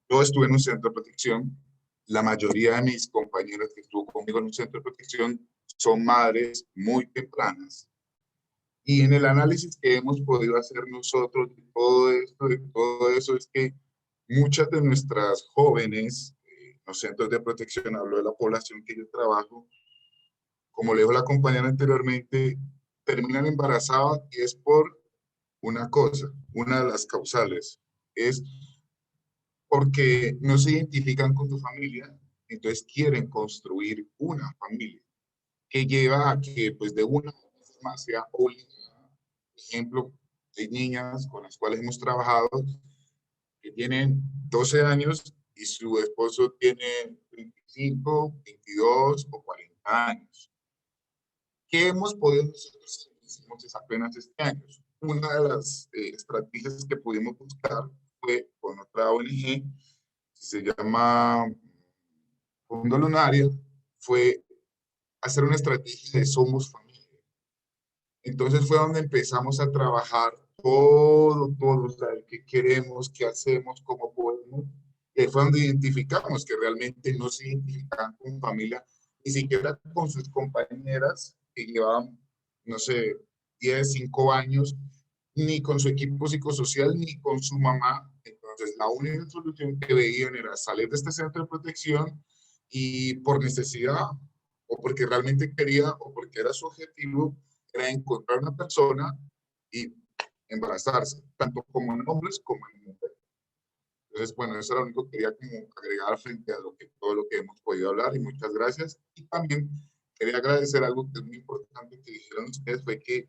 Yo estuve en un centro de protección. La mayoría de mis compañeros que estuvo conmigo en un centro de protección son madres muy tempranas. Y en el análisis que hemos podido hacer nosotros de todo eso, es que muchas de nuestras jóvenes, los centros de protección, hablo de la población que yo trabajo, como le dijo la compañera anteriormente, terminan embarazadas, y es por una cosa, una de las causales, es porque no se identifican con su familia, entonces quieren construir una familia, que lleva a que pues de una forma sea obligada. Por ejemplo, hay niñas con las cuales hemos trabajado que tienen 12 años y su esposo tiene 25, 22 o 40 años. ¿Qué hemos podido nosotros hicimos apenas este año? Una de las estrategias que pudimos buscar fue con otra ONG, que se llama Fondo Lunaria, fue hacer una estrategia de Somos Familia. Entonces fue donde empezamos a trabajar todo, o sea, qué queremos, qué hacemos, cómo podemos. Y fue donde identificamos que realmente no se identificaban con familia, ni siquiera con sus compañeras que llevaban, no sé, 10, 5 años, ni con su equipo psicosocial, ni con su mamá. Entonces Entonces, la única solución que veían era salir de este centro de protección y por necesidad, o porque realmente quería, o porque era su objetivo, era encontrar una persona y embarazarse, tanto como en hombres como en mujeres. Entonces, bueno, eso era lo único que quería como agregar frente a todo lo que hemos podido hablar, y muchas gracias. Y también quería agradecer algo que es muy importante que dijeron ustedes, fue que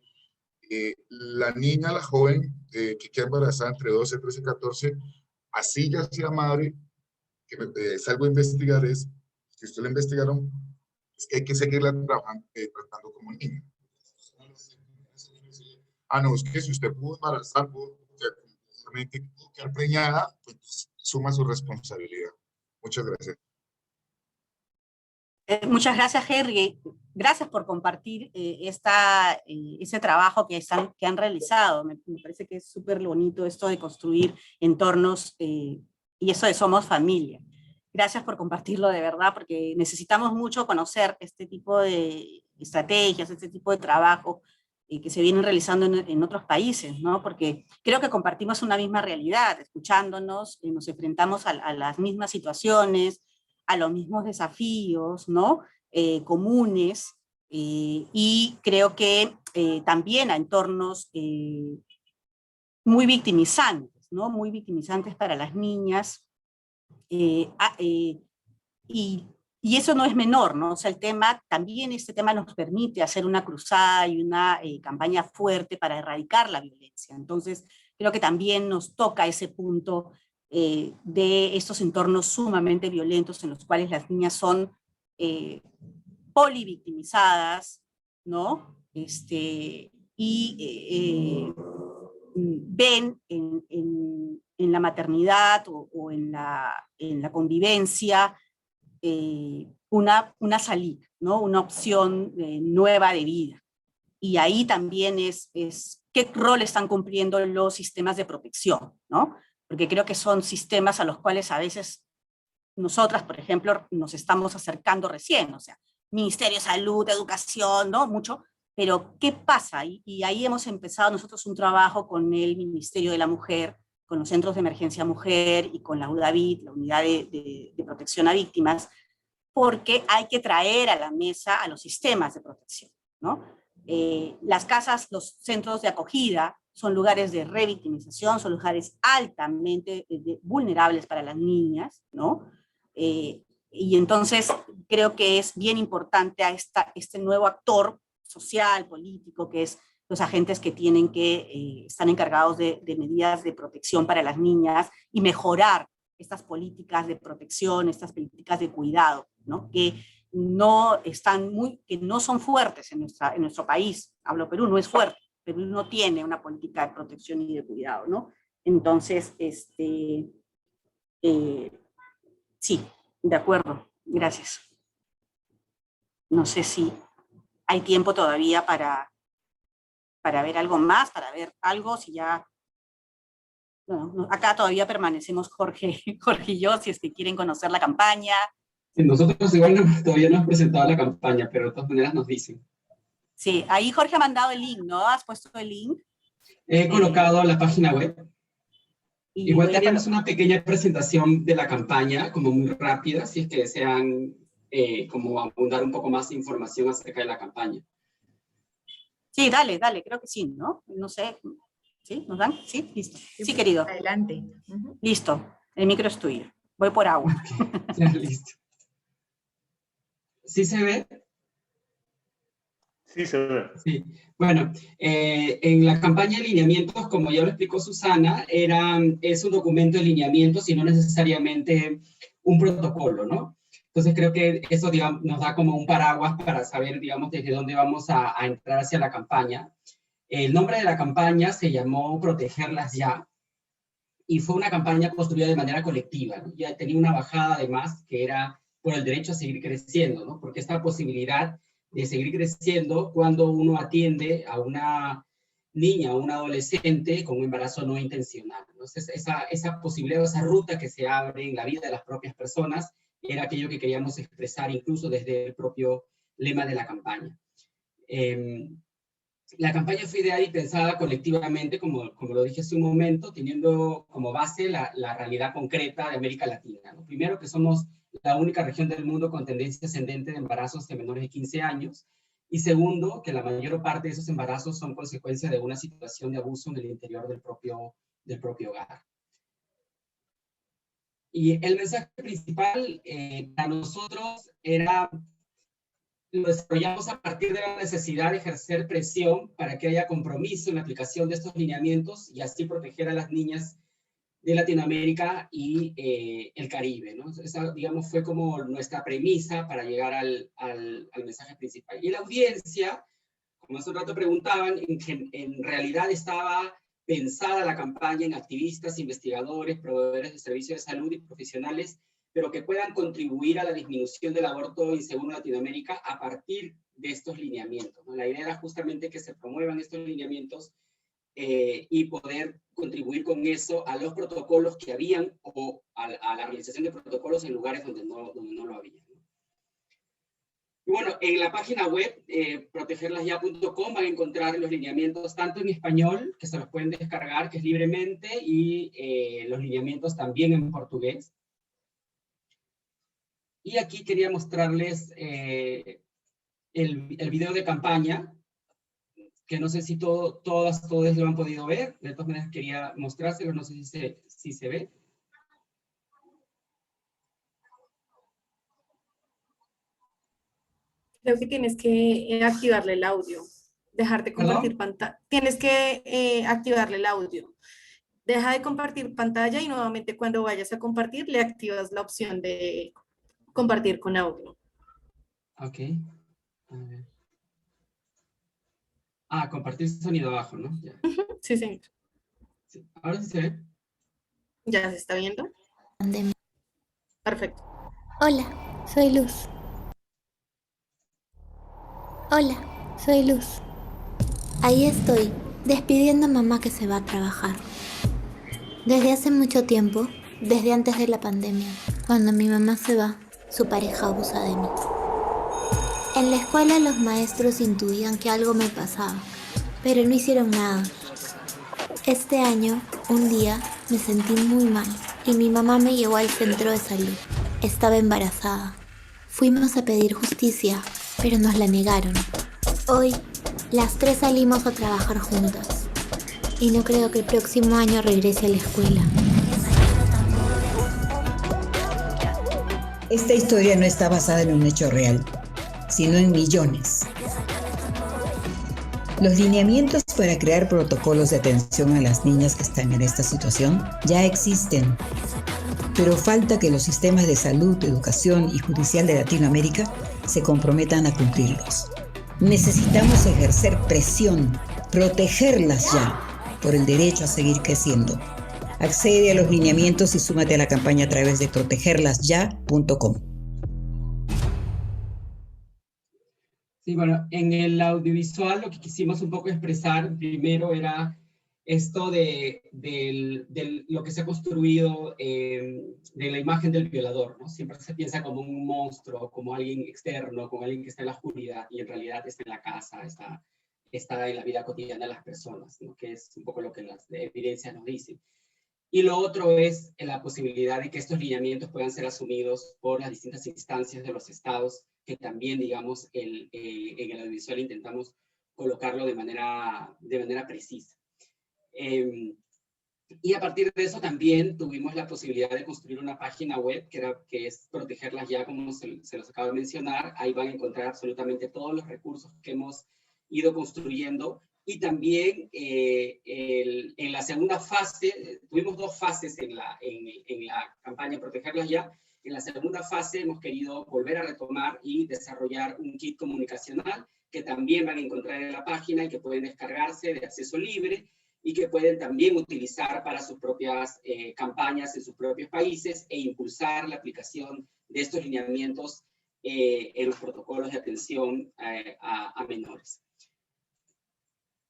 la niña, la joven que queda embarazada entre 12, 13 y 14, así ya sea madre, que es algo a investigar, es, si ustedes la investigaron, es que hay que seguirla tratando como niña. Ah, no, es que si usted pudo embarazar, pudo quedar preñada, pues suma su responsabilidad. Muchas gracias. Muchas gracias, Henry. Gracias por compartir ese trabajo que han realizado. Me parece que es súper bonito esto de construir entornos y eso de Somos Familia. Gracias por compartirlo de verdad, porque necesitamos mucho conocer este tipo de estrategias, este tipo de trabajo que se vienen realizando en otros países, ¿no? Porque creo que compartimos una misma realidad, escuchándonos, nos enfrentamos a las mismas situaciones, a los mismos desafíos, ¿no? Comunes, y creo que también a entornos muy victimizantes, ¿no? Muy victimizantes para las niñas, y eso no es menor, ¿no? O sea, también este tema nos permite hacer una cruzada y una campaña fuerte para erradicar la violencia. Entonces, creo que también nos toca ese punto de estos entornos sumamente violentos en los cuales las niñas son polivictimizadas, ¿no? Ven en la maternidad o en la convivencia una salida, ¿no? Una opción nueva de vida. Y ahí también es qué rol están cumpliendo los sistemas de protección, ¿no? Porque creo que son sistemas a los cuales a veces nosotras, por ejemplo, nos estamos acercando recién, o sea, Ministerio de Salud, Educación, ¿no? Mucho, pero ¿qué pasa? Y ahí hemos empezado nosotros un trabajo con el Ministerio de la Mujer, con los centros de emergencia mujer y con la UDAVIT, la Unidad de Protección a Víctimas, porque hay que traer a la mesa a los sistemas de protección, ¿no? Las casas, los centros de acogida son lugares de revictimización, son lugares altamente vulnerables para las niñas, ¿no? Y entonces creo que es bien importante a este nuevo actor social, político, que es los agentes que están encargados de medidas de protección para las niñas y mejorar estas políticas de protección, estas políticas de cuidado, ¿no? Que no son fuertes en nuestro país. Hablo Perú, no es fuerte. Perú no tiene una política de protección y de cuidado, ¿no? Entonces, sí, de acuerdo. Gracias. No sé si hay tiempo todavía para ver algo más, para ver algo, si ya... Bueno, acá todavía permanecemos Jorge y yo, si es que quieren conocer la campaña. Nosotros igual todavía no hemos presentado la campaña, pero de todas maneras nos dicen. Sí, ahí Jorge ha mandado el link, ¿no? ¿Has puesto el link? He colocado la página web. Igual voy a teníamos una pequeña presentación de la campaña, como muy rápida, si es que desean como abundar un poco más de información acerca de la campaña. Sí, dale, creo que sí, ¿no? No sé, ¿sí? ¿Nos dan? Sí, listo. Sí, querido. Adelante. Listo, el micro es tuyo. Voy por agua. Okay. Ya, listo. ¿Sí se ve? Sí, se ve. Sí. Bueno, en la campaña de lineamientos, como ya lo explicó Susana, es un documento de lineamientos y no necesariamente un protocolo, ¿no? Entonces creo que eso, digamos, nos da como un paraguas para saber, digamos, desde dónde vamos a entrar hacia la campaña. El nombre de la campaña se llamó Protegerlas Ya, y fue una campaña construida de manera colectiva, ¿no? Ya tenía una bajada además que era por el derecho a seguir creciendo, ¿no? Porque esta posibilidad de seguir creciendo cuando uno atiende a una niña o un adolescente con un embarazo no intencional. Entonces, esa posibilidad, esa ruta que se abre en la vida de las propias personas, era aquello que queríamos expresar incluso desde el propio lema de la campaña. La campaña fue ideada y pensada colectivamente, como lo dije hace un momento, teniendo como base la realidad concreta de América Latina, ¿no? Primero, que somos la única región del mundo con tendencia ascendente de embarazos de menores de 15 años. Y segundo, que la mayor parte de esos embarazos son consecuencia de una situación de abuso en el interior del propio hogar. Y el mensaje principal para nosotros era, lo desarrollamos a partir de la necesidad de ejercer presión para que haya compromiso en la aplicación de estos lineamientos y así proteger a las niñas de Latinoamérica y el Caribe, ¿no? Esa, digamos, fue como nuestra premisa para llegar al mensaje principal. Y la audiencia, como hace un rato preguntaban, en realidad estaba pensada la campaña en activistas, investigadores, proveedores de servicios de salud y profesionales, pero que puedan contribuir a la disminución del aborto inseguro en Latinoamérica a partir de estos lineamientos, ¿no? La idea era justamente que se promuevan estos lineamientos y poder contribuir con eso a los protocolos que habían o a la realización de protocolos en lugares donde no lo había, ¿no? Y bueno, en la página web protegerlasya.com van a encontrar los lineamientos tanto en español, que se los pueden descargar, que es libremente, y los lineamientos también en portugués. Y aquí quería mostrarles el video de campaña, que no sé si todos lo han podido ver. De todas maneras quería mostrárselo, no sé si se ve. Creo que tienes que activarle el audio. Dejar de compartir pantalla. Tienes que activarle el audio. Deja de compartir pantalla y nuevamente cuando vayas a compartir le activas la opción de compartir con audio. Ok. A ver. Compartir sonido abajo, ¿no? Ya. Sí, señor. Sí. Ahora sí se ve. ¿Ya se está viendo? Perfecto. Hola, soy Luz. Hola, soy Luz. Ahí estoy, despidiendo a mamá que se va a trabajar. Desde hace mucho tiempo, desde antes de la pandemia, cuando mi mamá se va, su pareja abusa de mí. En la escuela los maestros intuían que algo me pasaba, pero no hicieron nada. Este año, un día, me sentí muy mal y mi mamá me llevó al centro de salud. Estaba embarazada. Fuimos a pedir justicia, pero nos la negaron. Hoy, las tres salimos a trabajar juntas. Y no creo que el próximo año regrese a la escuela. Esta historia no está basada en un hecho real, sino en millones. Los lineamientos para crear protocolos de atención a las niñas que están en esta situación ya existen, pero falta que los sistemas de salud, educación y judicial de Latinoamérica se comprometan a cumplirlos. Necesitamos ejercer presión, protegerlas ya, por el derecho a seguir creciendo. Accede a los lineamientos y súmate a la campaña a través de protegerlasya.com. Sí, bueno, en el audiovisual lo que quisimos un poco expresar primero era esto de lo que se ha construido de la imagen del violador, ¿no? Siempre se piensa como un monstruo, como alguien externo, como alguien que está en la oscuridad, y en realidad está en la casa, está en la vida cotidiana de las personas, ¿no? Que es un poco lo que las evidencias nos dicen. Y lo otro es la posibilidad de que estos lineamientos puedan ser asumidos por las distintas instancias de los estados, que también, digamos, en el audiovisual intentamos colocarlo de manera precisa. Y a partir de eso también tuvimos la posibilidad de construir una página web que es Protegerlas Ya, como se los acabo de mencionar. Ahí van a encontrar absolutamente todos los recursos que hemos ido construyendo. Y también en la segunda fase, tuvimos dos fases en la campaña Protegerlas Ya. En la segunda fase hemos querido volver a retomar y desarrollar un kit comunicacional que también van a encontrar en la página y que pueden descargarse de acceso libre y que pueden también utilizar para sus propias campañas en sus propios países e impulsar la aplicación de estos lineamientos en los protocolos de atención a menores.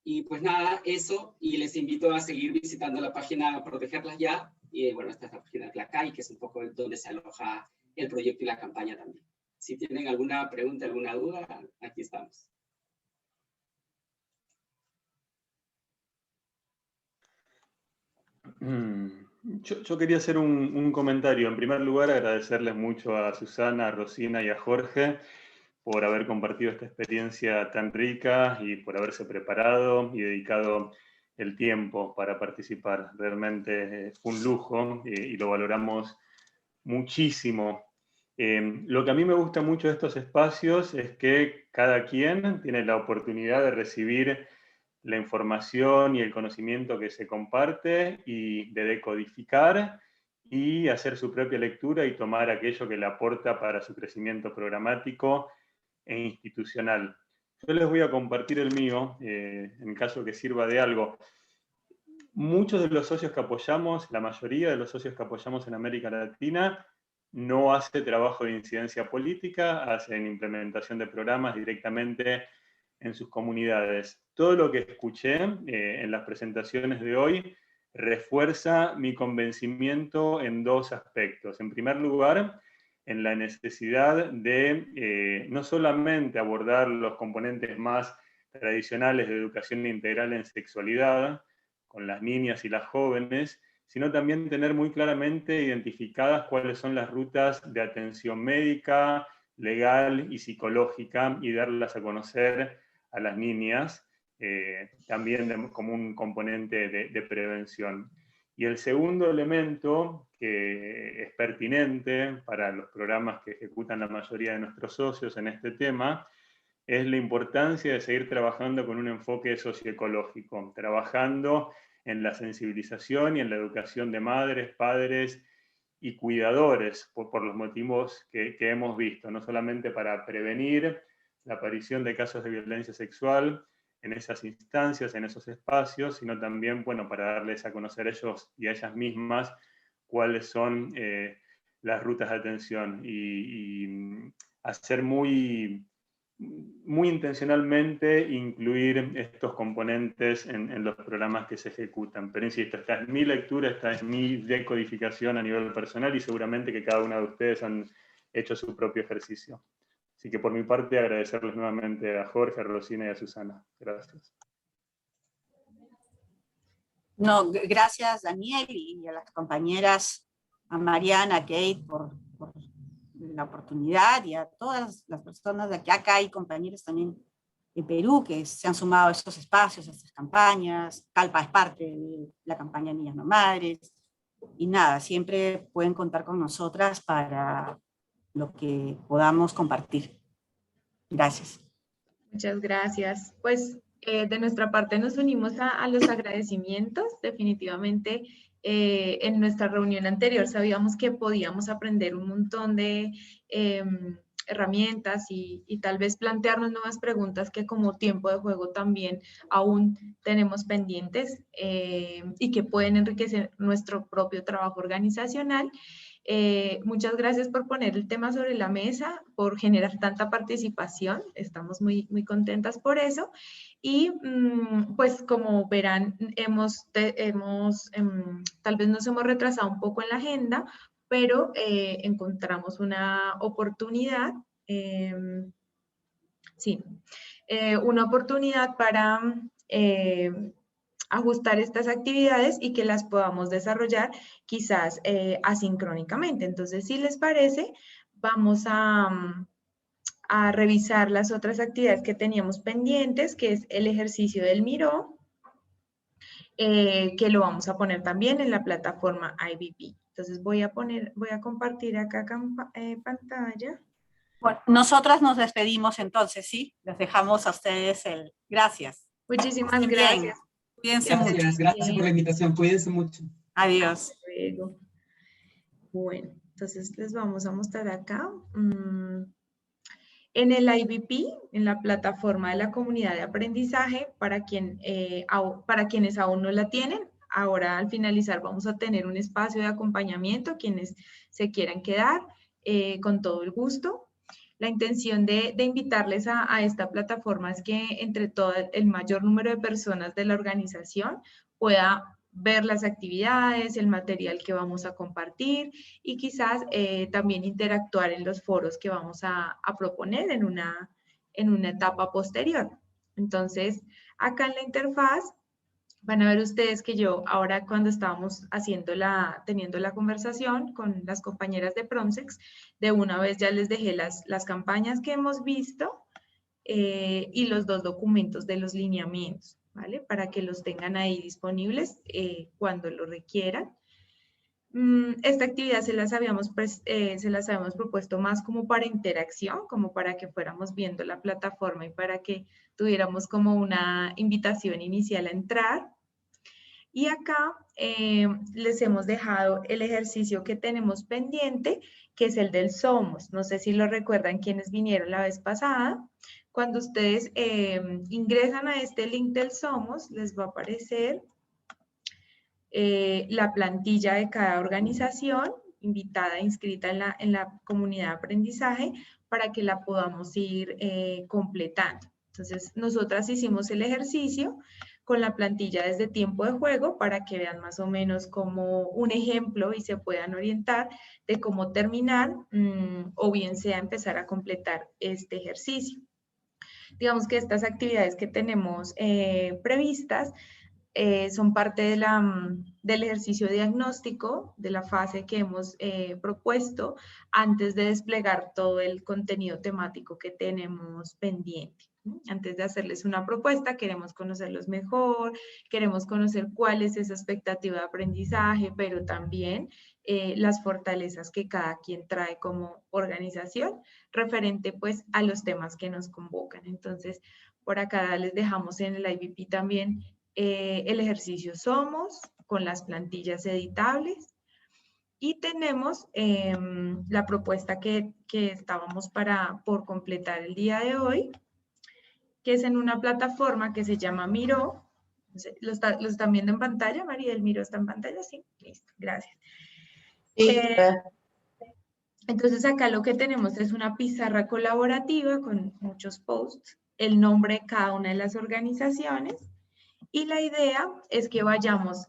Y pues nada, eso, y les invito a seguir visitando la página Protegerlas Ya, y bueno, esta es la página de Tlacay, que es un poco donde se aloja el proyecto y la campaña también. Si tienen alguna pregunta, alguna duda, aquí estamos. Yo quería hacer un comentario. En primer lugar, agradecerles mucho a Susana, a Rosina y a Jorge por haber compartido esta experiencia tan rica y por haberse preparado y dedicado el tiempo para participar. Realmente fue un lujo y lo valoramos muchísimo. Lo que a mí me gusta mucho de estos espacios es que cada quien tiene la oportunidad de recibir la información y el conocimiento que se comparte y de decodificar y hacer su propia lectura y tomar aquello que le aporta para su crecimiento programático e institucional. Yo les voy a compartir el mío, en caso que sirva de algo. Muchos de los socios que apoyamos, la mayoría de los socios que apoyamos en América Latina, no hace trabajo de incidencia política, hacen implementación de programas directamente en sus comunidades. Todo lo que escuché en las presentaciones de hoy refuerza mi convencimiento en dos aspectos. En primer lugar, en la necesidad de no solamente abordar los componentes más tradicionales de educación integral en sexualidad, con las niñas y las jóvenes, sino también tener muy claramente identificadas cuáles son las rutas de atención médica, legal y psicológica y darlas a conocer a las niñas, también como un componente de prevención. Y el segundo elemento que es pertinente para los programas que ejecutan la mayoría de nuestros socios en este tema es la importancia de seguir trabajando con un enfoque socioecológico, trabajando en la sensibilización y en la educación de madres, padres y cuidadores por los motivos que hemos visto, no solamente para prevenir la aparición de casos de violencia sexual en esas instancias, en esos espacios, sino también, bueno, para darles a conocer a ellos y a ellas mismas cuáles son las rutas de atención y hacer muy intencionalmente incluir estos componentes en los programas que se ejecutan. Pero insisto, esta es mi lectura, esta es mi decodificación a nivel personal y seguramente que cada uno de ustedes han hecho su propio ejercicio. Así que por mi parte agradecerles nuevamente a Jorge, a Rosina y a Susana. Gracias. No, gracias Daniel y a las compañeras, a Mariana, a Kate por la oportunidad y a todas las personas de aquí. Acá hay compañeros también de Perú que se han sumado a estos espacios, a estas campañas. Calpa es parte de la campaña Niñas No Madres. Y nada, siempre pueden contar con nosotras para lo que podamos compartir. Gracias. Muchas gracias. Pues de nuestra parte nos unimos a los agradecimientos. Definitivamente en nuestra reunión anterior sabíamos que podíamos aprender un montón de herramientas y tal vez plantearnos nuevas preguntas que como tiempo de juego también aún tenemos pendientes y que pueden enriquecer nuestro propio trabajo organizacional. Muchas gracias por poner el tema sobre la mesa, por generar tanta participación. Estamos muy contentas por eso. Y pues como verán, tal vez nos hemos retrasado un poco en la agenda, pero encontramos una oportunidad, una oportunidad para ajustar estas actividades y que las podamos desarrollar quizás asincrónicamente. Entonces, si les parece, vamos a revisar las otras actividades que teníamos pendientes, que es el ejercicio del Miró, que lo vamos a poner también en la plataforma IBP. Entonces voy a compartir acá pantalla. Bueno, nosotras nos despedimos entonces, ¿sí? Les dejamos a ustedes el... Gracias. Muchísimas gracias. Cuídense mucho. Gracias por la invitación. Cuídense mucho. Adiós. Hasta luego. Bueno, entonces les vamos a mostrar acá. En el IBP, en la plataforma de la comunidad de aprendizaje, para quienes aún no la tienen, ahora al finalizar vamos a tener un espacio de acompañamiento, quienes se quieran quedar, con todo el gusto. La intención de invitarles a esta plataforma es que entre todo el mayor número de personas de la organización pueda ver las actividades, el material que vamos a compartir y quizás también interactuar en los foros que vamos a proponer en una etapa posterior. Entonces, acá en la interfaz Van a ver ustedes que yo ahora cuando estábamos teniendo la conversación con las compañeras de Promsex, de una vez ya les dejé las campañas que hemos visto y los 2 documentos de los lineamientos, ¿vale? Para que los tengan ahí disponibles cuando lo requieran. Esta actividad se las habíamos propuesto más como para interacción, como para que fuéramos viendo la plataforma y para que tuviéramos como una invitación inicial a entrar. Y acá les hemos dejado el ejercicio que tenemos pendiente, que es el del Somos. No sé si lo recuerdan quienes vinieron la vez pasada. Cuando ustedes ingresan a este link del Somos, les va a aparecer la plantilla de cada organización invitada, inscrita en la comunidad de aprendizaje, para que la podamos ir completando. Entonces, nosotras hicimos el ejercicio con la plantilla desde tiempo de juego para que vean más o menos como un ejemplo y se puedan orientar de cómo terminar o bien sea empezar a completar este ejercicio. Digamos que estas actividades que tenemos previstas son parte del ejercicio diagnóstico, de la fase que hemos propuesto antes de desplegar todo el contenido temático que tenemos pendiente. Antes de hacerles una propuesta, queremos conocerlos mejor, queremos conocer cuál es esa expectativa de aprendizaje, pero también las fortalezas que cada quien trae como organización, referente pues a los temas que nos convocan. Entonces, por acá les dejamos en el IVP también el ejercicio Somos, con las plantillas editables. Y tenemos la propuesta que estábamos por completar el día de hoy, que es en una plataforma que se llama Miro. ¿Lo están viendo en pantalla, María? ¿El Miro está en pantalla? Sí, listo, gracias. Sí, Entonces acá lo que tenemos es una pizarra colaborativa con muchos posts, el nombre de cada una de las organizaciones, y la idea es que vayamos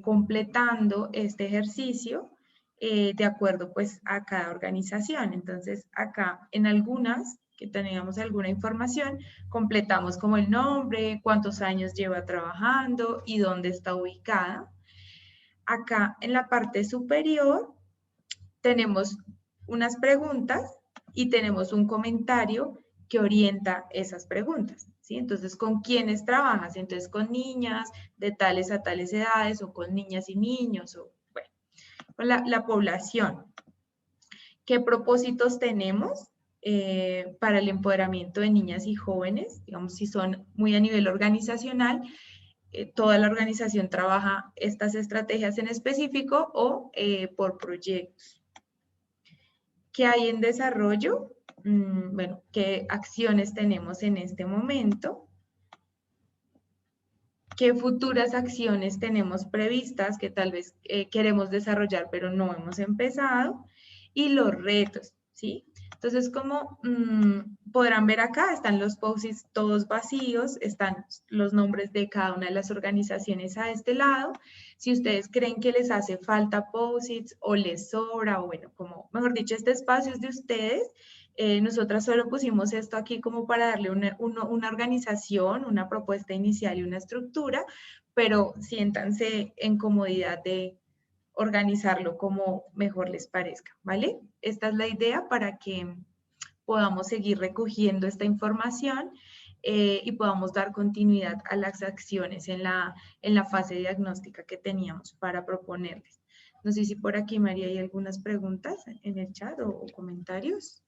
completando este ejercicio de acuerdo pues a cada organización. Entonces acá en algunas que teníamos alguna información, completamos como el nombre, cuántos años lleva trabajando y dónde está ubicada. Acá en la parte superior tenemos unas preguntas y tenemos un comentario que orienta esas preguntas, ¿sí? Entonces, ¿con quiénes trabajas? Entonces, con niñas de tales a tales edades o con niñas y niños, o bueno, con la población. ¿Qué propósitos tenemos para el empoderamiento de niñas y jóvenes? Digamos, si son muy a nivel organizacional, toda la organización trabaja estas estrategias en específico o por proyectos. ¿Qué hay en desarrollo? Bueno, ¿qué acciones tenemos en este momento? ¿Qué futuras acciones tenemos previstas que tal vez queremos desarrollar pero no hemos empezado? Y los retos, ¿sí? Entonces, como podrán ver acá, están los post-its todos vacíos, están los nombres de cada una de las organizaciones a este lado. Si ustedes creen que les hace falta post-its o les sobra, o bueno, como mejor dicho, este espacio es de ustedes. Nosotras solo pusimos esto aquí como para darle una organización, una propuesta inicial y una estructura, pero siéntanse en comodidad de organizarlo como mejor les parezca, ¿vale? Esta es la idea para que podamos seguir recogiendo esta información y podamos dar continuidad a las acciones en la fase diagnóstica que teníamos para proponerles. No sé si por aquí, María, hay algunas preguntas en el chat o comentarios.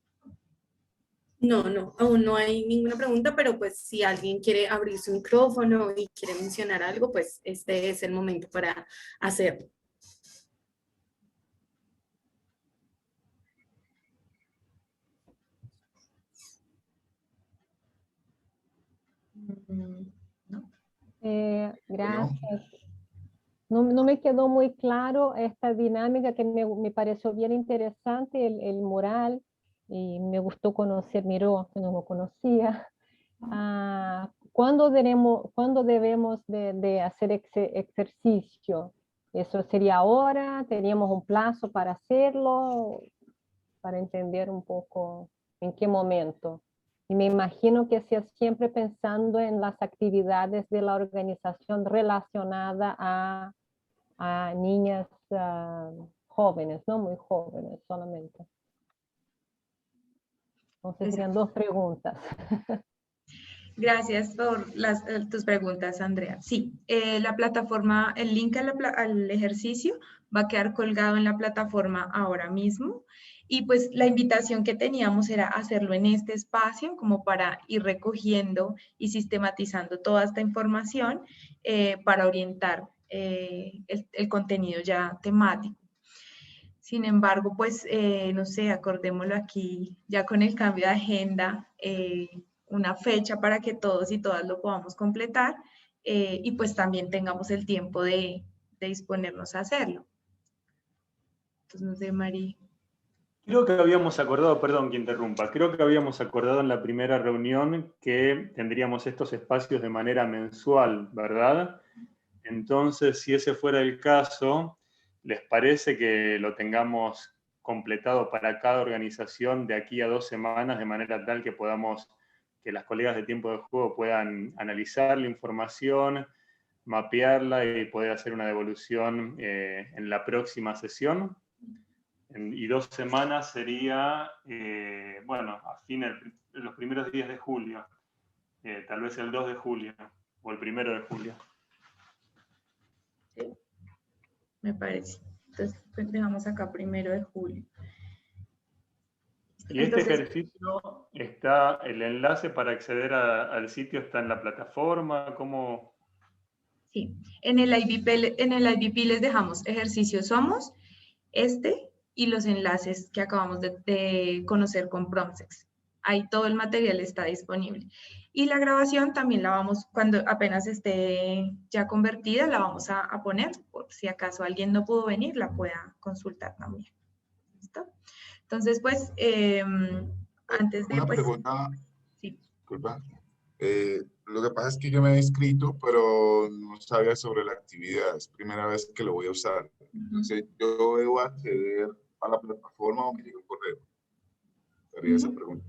No, aún no hay ninguna pregunta, pero pues si alguien quiere abrir su micrófono y quiere mencionar algo, pues este es el momento para hacerlo. Gracias. No me quedó muy claro esta dinámica que me pareció bien interesante, el mural, y me gustó conocer Miró, que no lo conocía. ¿Cuándo debemos de hacer ejercicio? ¿Eso sería ahora? ¿Teníamos un plazo para hacerlo? Para entender un poco en qué momento. Y me imagino que sea siempre pensando en las actividades de la organización relacionada a niñas jóvenes, no muy jóvenes solamente. Entonces serían dos preguntas. Gracias por tus preguntas, Andrea. Sí, la plataforma, el link al ejercicio va a quedar colgado en la plataforma ahora mismo. Y pues la invitación que teníamos era hacerlo en este espacio como para ir recogiendo y sistematizando toda esta información para orientar el contenido ya temático. Sin embargo, pues, no sé, acordémoslo aquí, ya con el cambio de agenda, una fecha para que todos y todas lo podamos completar y pues también tengamos el tiempo de disponernos a hacerlo. Entonces, no sé, Mari. Creo que habíamos acordado, perdón que interrumpa, creo que habíamos acordado en la primera reunión que tendríamos estos espacios de manera mensual, ¿verdad? Entonces, si ese fuera el caso, ¿les parece que lo tengamos completado para cada organización de aquí a 2 semanas, de manera tal que podamos, que las colegas de tiempo de juego puedan analizar la información, mapearla y poder hacer una devolución en la próxima sesión? Y 2 semanas sería, bueno, a los primeros días de julio, tal vez el 2 de julio o el 1 de julio. Sí, me parece. Entonces, pues, dejamos acá 1 de julio. Y este ejercicio, está, el enlace para acceder al sitio está en la plataforma, ¿cómo? Sí, en el IBP les dejamos ejercicios Somos, y los enlaces que acabamos de conocer con Promsex. Ahí todo el material está disponible. Y la grabación también la vamos, cuando apenas esté ya convertida, la vamos a poner, por si acaso alguien no pudo venir, la pueda consultar también. ¿Listo? Entonces, pues, antes de... Una pues, pregunta, sí. disculpa. Lo que pasa es que yo me he inscrito, pero no sabía sobre la actividad. Es primera vez que lo voy a usar. Entonces, ¿yo debo acceder a la plataforma o me llega un correo? Sería esa pregunta.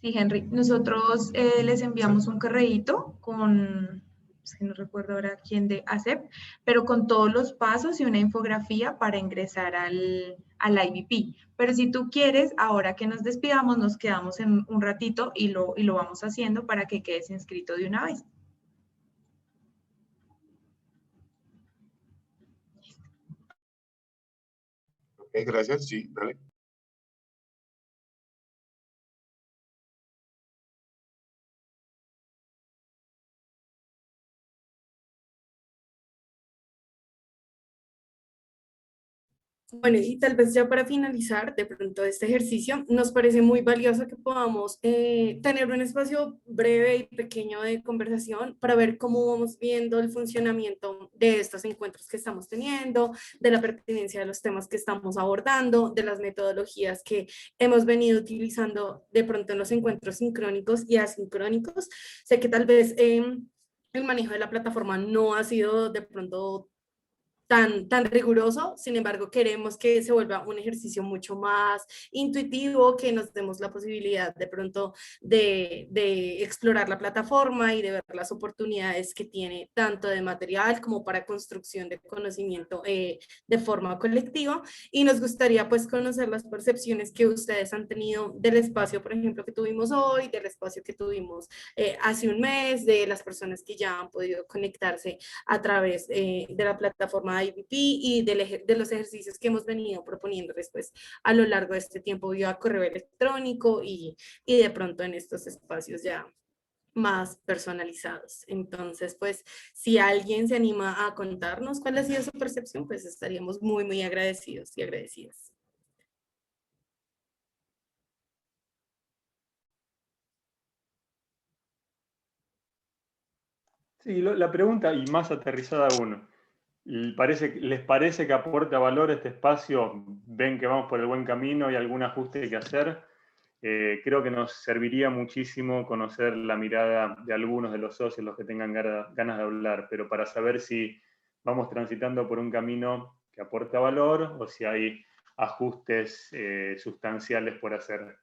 Sí, Henry. Nosotros les enviamos un correíto con, si no recuerdo ahora quién de ACEP, pero con todos los pasos y una infografía para ingresar al IBP. Pero si tú quieres, ahora que nos despidamos, nos quedamos en un ratito y lo vamos haciendo para que quedes inscrito de una vez. Ok, gracias. Sí, dale. Bueno, y tal vez ya para finalizar, de pronto este ejercicio, nos parece muy valioso que podamos tener un espacio breve y pequeño de conversación para ver cómo vamos viendo el funcionamiento de estos encuentros que estamos teniendo, de la pertinencia de los temas que estamos abordando, de las metodologías que hemos venido utilizando de pronto en los encuentros sincrónicos y asincrónicos. Sé que tal vez el manejo de la plataforma no ha sido de pronto tan riguroso, sin embargo queremos que se vuelva un ejercicio mucho más intuitivo, que nos demos la posibilidad de pronto de explorar la plataforma y de ver las oportunidades que tiene tanto de material como para construcción de conocimiento de forma colectiva, y nos gustaría pues conocer las percepciones que ustedes han tenido del espacio, por ejemplo, que tuvimos hoy, del espacio que tuvimos hace un mes, de las personas que ya han podido conectarse a través de la plataforma IBP y de los ejercicios que hemos venido proponiendo después a lo largo de este tiempo vía correo electrónico y de pronto en estos espacios ya más personalizados. Entonces, pues, si alguien se anima a contarnos cuál ha sido su percepción, pues estaríamos muy, muy agradecidos y agradecidas. Sí, la pregunta, y más aterrizada aún, ¿les parece que aporta valor este espacio? ¿Ven que vamos por el buen camino y algún ajuste que hacer? Creo que nos serviría muchísimo conocer la mirada de algunos de los socios, los que tengan ganas de hablar, pero para saber si vamos transitando por un camino que aporta valor o si hay ajustes sustanciales por hacer.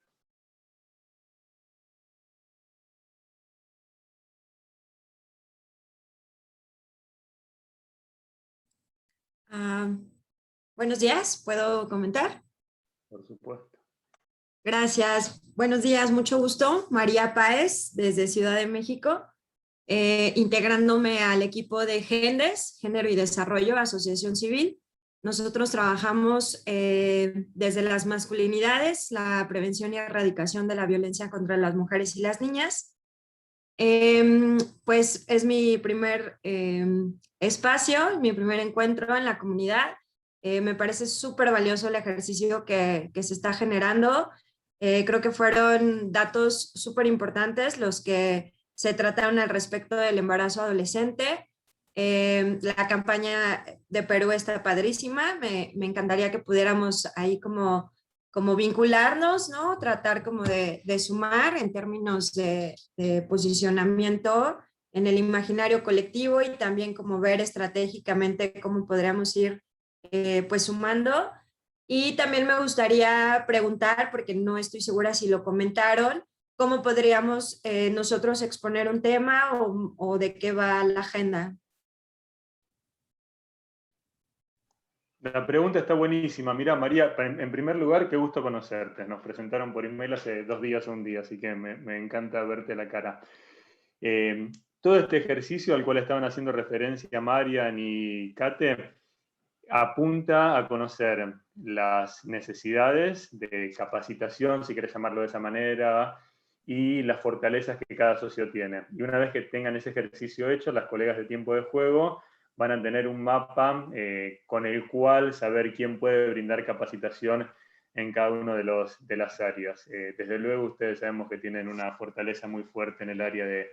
Buenos días, ¿puedo comentar? Por supuesto. Gracias. Buenos días, mucho gusto. María Páez, desde Ciudad de México, integrándome al equipo de GENDES, Género y Desarrollo, Asociación Civil. Nosotros trabajamos desde las masculinidades, la prevención y erradicación de la violencia contra las mujeres y las niñas. Pues es mi primer espacio, mi primer encuentro en la comunidad. Me parece súper valioso el ejercicio que se está generando. Creo que fueron datos súper importantes los que se trataron al respecto del embarazo adolescente. La campaña de Perú está padrísima. Me encantaría que pudiéramos ahí como vincularnos, ¿no? Tratar como de sumar en términos de posicionamiento en el imaginario colectivo y también como ver estratégicamente cómo podríamos ir pues sumando. Y también me gustaría preguntar, porque no estoy segura si lo comentaron, cómo podríamos nosotros exponer un tema o de qué va la agenda. La pregunta está buenísima. Mira, María, en primer lugar, qué gusto conocerte. Nos presentaron por email hace 2 días o un día, así que me encanta verte la cara. Todo este ejercicio al cual estaban haciendo referencia Marian y Kate apunta a conocer las necesidades de capacitación, si querés llamarlo de esa manera, y las fortalezas que cada socio tiene. Y una vez que tengan ese ejercicio hecho, las colegas de Tiempo de Juego van a tener un mapa con el cual saber quién puede brindar capacitación en cada uno de las áreas. Desde luego ustedes sabemos que tienen una fortaleza muy fuerte en el área de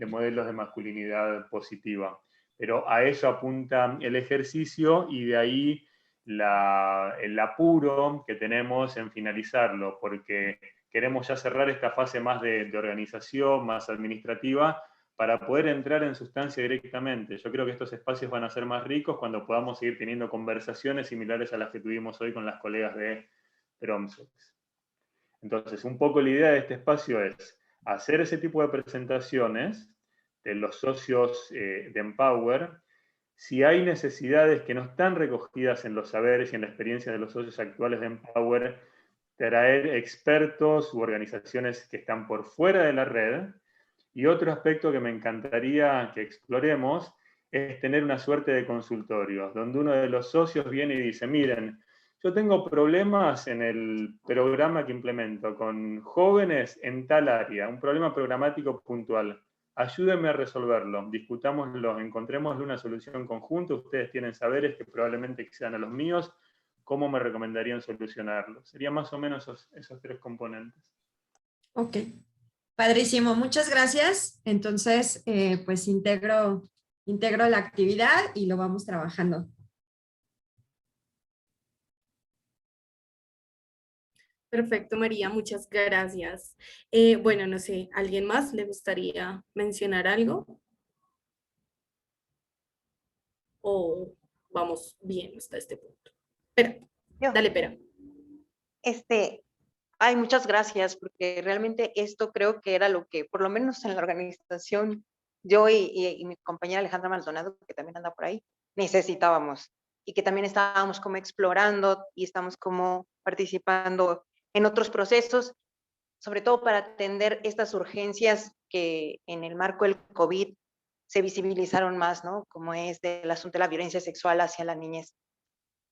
modelos de masculinidad positiva. Pero a eso apunta el ejercicio y de ahí el apuro que tenemos en finalizarlo, porque queremos ya cerrar esta fase más de organización, más administrativa, para poder entrar en sustancia directamente. Yo creo que estos espacios van a ser más ricos cuando podamos seguir teniendo conversaciones similares a las que tuvimos hoy con las colegas de PROMSEX. Entonces, un poco la idea de este espacio es hacer ese tipo de presentaciones de los socios de Empower. Si hay necesidades que no están recogidas en los saberes y en la experiencia de los socios actuales de Empower, traer expertos u organizaciones que están por fuera de la red. Y otro aspecto que me encantaría que exploremos es tener una suerte de consultorio, donde uno de los socios viene y dice, miren, yo tengo problemas en el programa que implemento con jóvenes en tal área, un problema programático puntual. Ayúdenme a resolverlo, discutámoslo, encontrémosle una solución conjunta. Ustedes tienen saberes que probablemente sean a los míos. ¿Cómo me recomendarían solucionarlo? Serían más o menos esos 3 componentes. Ok, padrísimo, muchas gracias. Entonces, pues integro la actividad y lo vamos trabajando. Perfecto, María, muchas gracias. Bueno, no sé, ¿alguien más le gustaría mencionar algo? ¿O vamos bien hasta este punto? Espera, dale, Pera. Ay, muchas gracias, porque realmente esto creo que era lo que, por lo menos en la organización, yo y mi compañera Alejandra Maldonado, que también anda por ahí, necesitábamos. Y que también estábamos como explorando y estamos como participando en otros procesos, sobre todo para atender estas urgencias que en el marco del COVID se visibilizaron más, ¿no? Como es del asunto de la violencia sexual hacia la niñez.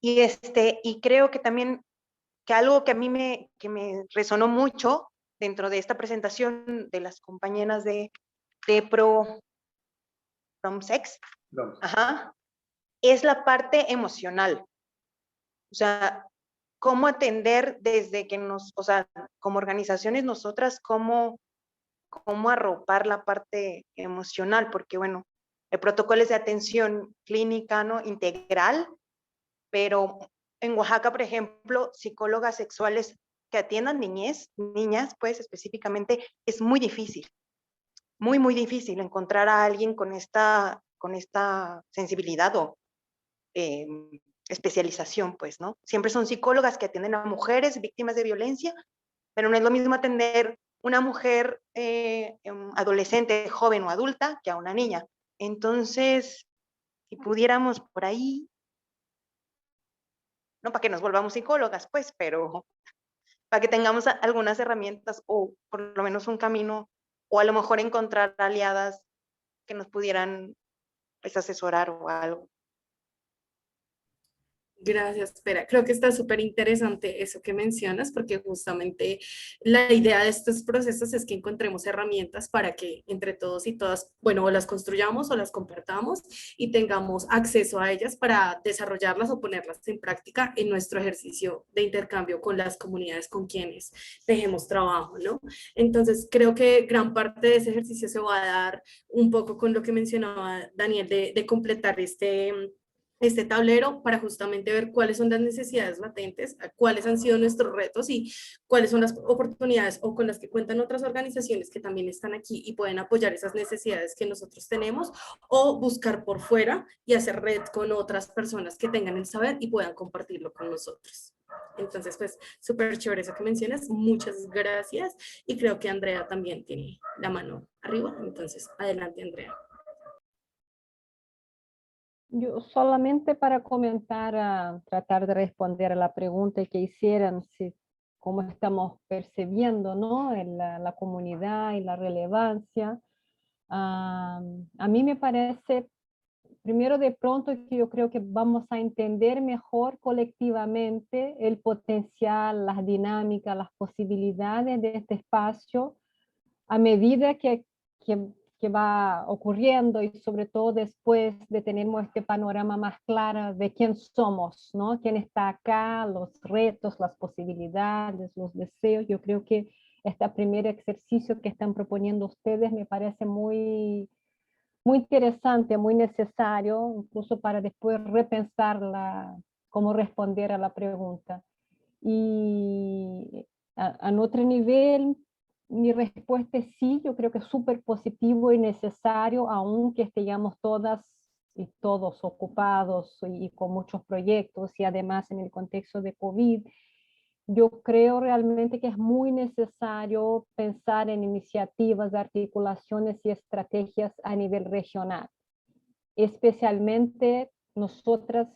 Y creo que también que algo que a mí me resonó mucho dentro de esta presentación de las compañeras de PROMSEX, es la parte emocional. O sea, cómo atender desde que como organizaciones nosotras, cómo arropar la parte emocional, porque bueno, el protocolo es de atención clínica, ¿no? Integral, pero en Oaxaca, por ejemplo, psicólogas sexuales que atiendan niñas, pues específicamente, es muy difícil, muy, muy difícil encontrar a alguien con esta sensibilidad o especialización, pues, ¿no? Siempre son psicólogas que atienden a mujeres víctimas de violencia, pero no es lo mismo atender una mujer adolescente, joven o adulta que a una niña. Entonces, si pudiéramos por ahí no para que nos volvamos psicólogas, pues, pero para que tengamos algunas herramientas o por lo menos un camino, o a lo mejor encontrar aliadas que nos pudieran pues asesorar o algo. Gracias, Espera. Creo que está súper interesante eso que mencionas, porque justamente la idea de estos procesos es que encontremos herramientas para que entre todos y todas, bueno, o las construyamos o las compartamos y tengamos acceso a ellas para desarrollarlas o ponerlas en práctica en nuestro ejercicio de intercambio con las comunidades con quienes dejemos trabajo, ¿no? Entonces, creo que gran parte de ese ejercicio se va a dar un poco con lo que mencionaba Daniel de completar este tablero para justamente ver cuáles son las necesidades latentes, cuáles han sido nuestros retos y cuáles son las oportunidades o con las que cuentan otras organizaciones que también están aquí y pueden apoyar esas necesidades que nosotros tenemos, o buscar por fuera y hacer red con otras personas que tengan el saber y puedan compartirlo con nosotros. Entonces, pues, súper chévere eso que mencionas. Muchas gracias. Y creo que Andrea también tiene la mano arriba. Entonces, adelante, Andrea. Yo solamente para comentar, tratar de responder a la pregunta que hicieron, si, cómo estamos percibiendo, ¿no? la comunidad y la relevancia. A mí me parece, primero de pronto, que yo creo que vamos a entender mejor colectivamente el potencial, las dinámicas, las posibilidades de este espacio a medida que va ocurriendo, y sobre todo después de tener este panorama más claro de quién somos, ¿no? Quién está acá, los retos, las posibilidades, los deseos. Yo creo que este primer ejercicio que están proponiendo ustedes me parece muy interesante, muy necesario, incluso para después repensar cómo responder a la pregunta. Y a otro nivel, mi respuesta es sí. Yo creo que es súper positivo y necesario, aunque estemos todas y todos ocupados y con muchos proyectos, y además en el contexto de COVID. Yo creo realmente que es muy necesario pensar en iniciativas, articulaciones y estrategias a nivel regional, especialmente nosotras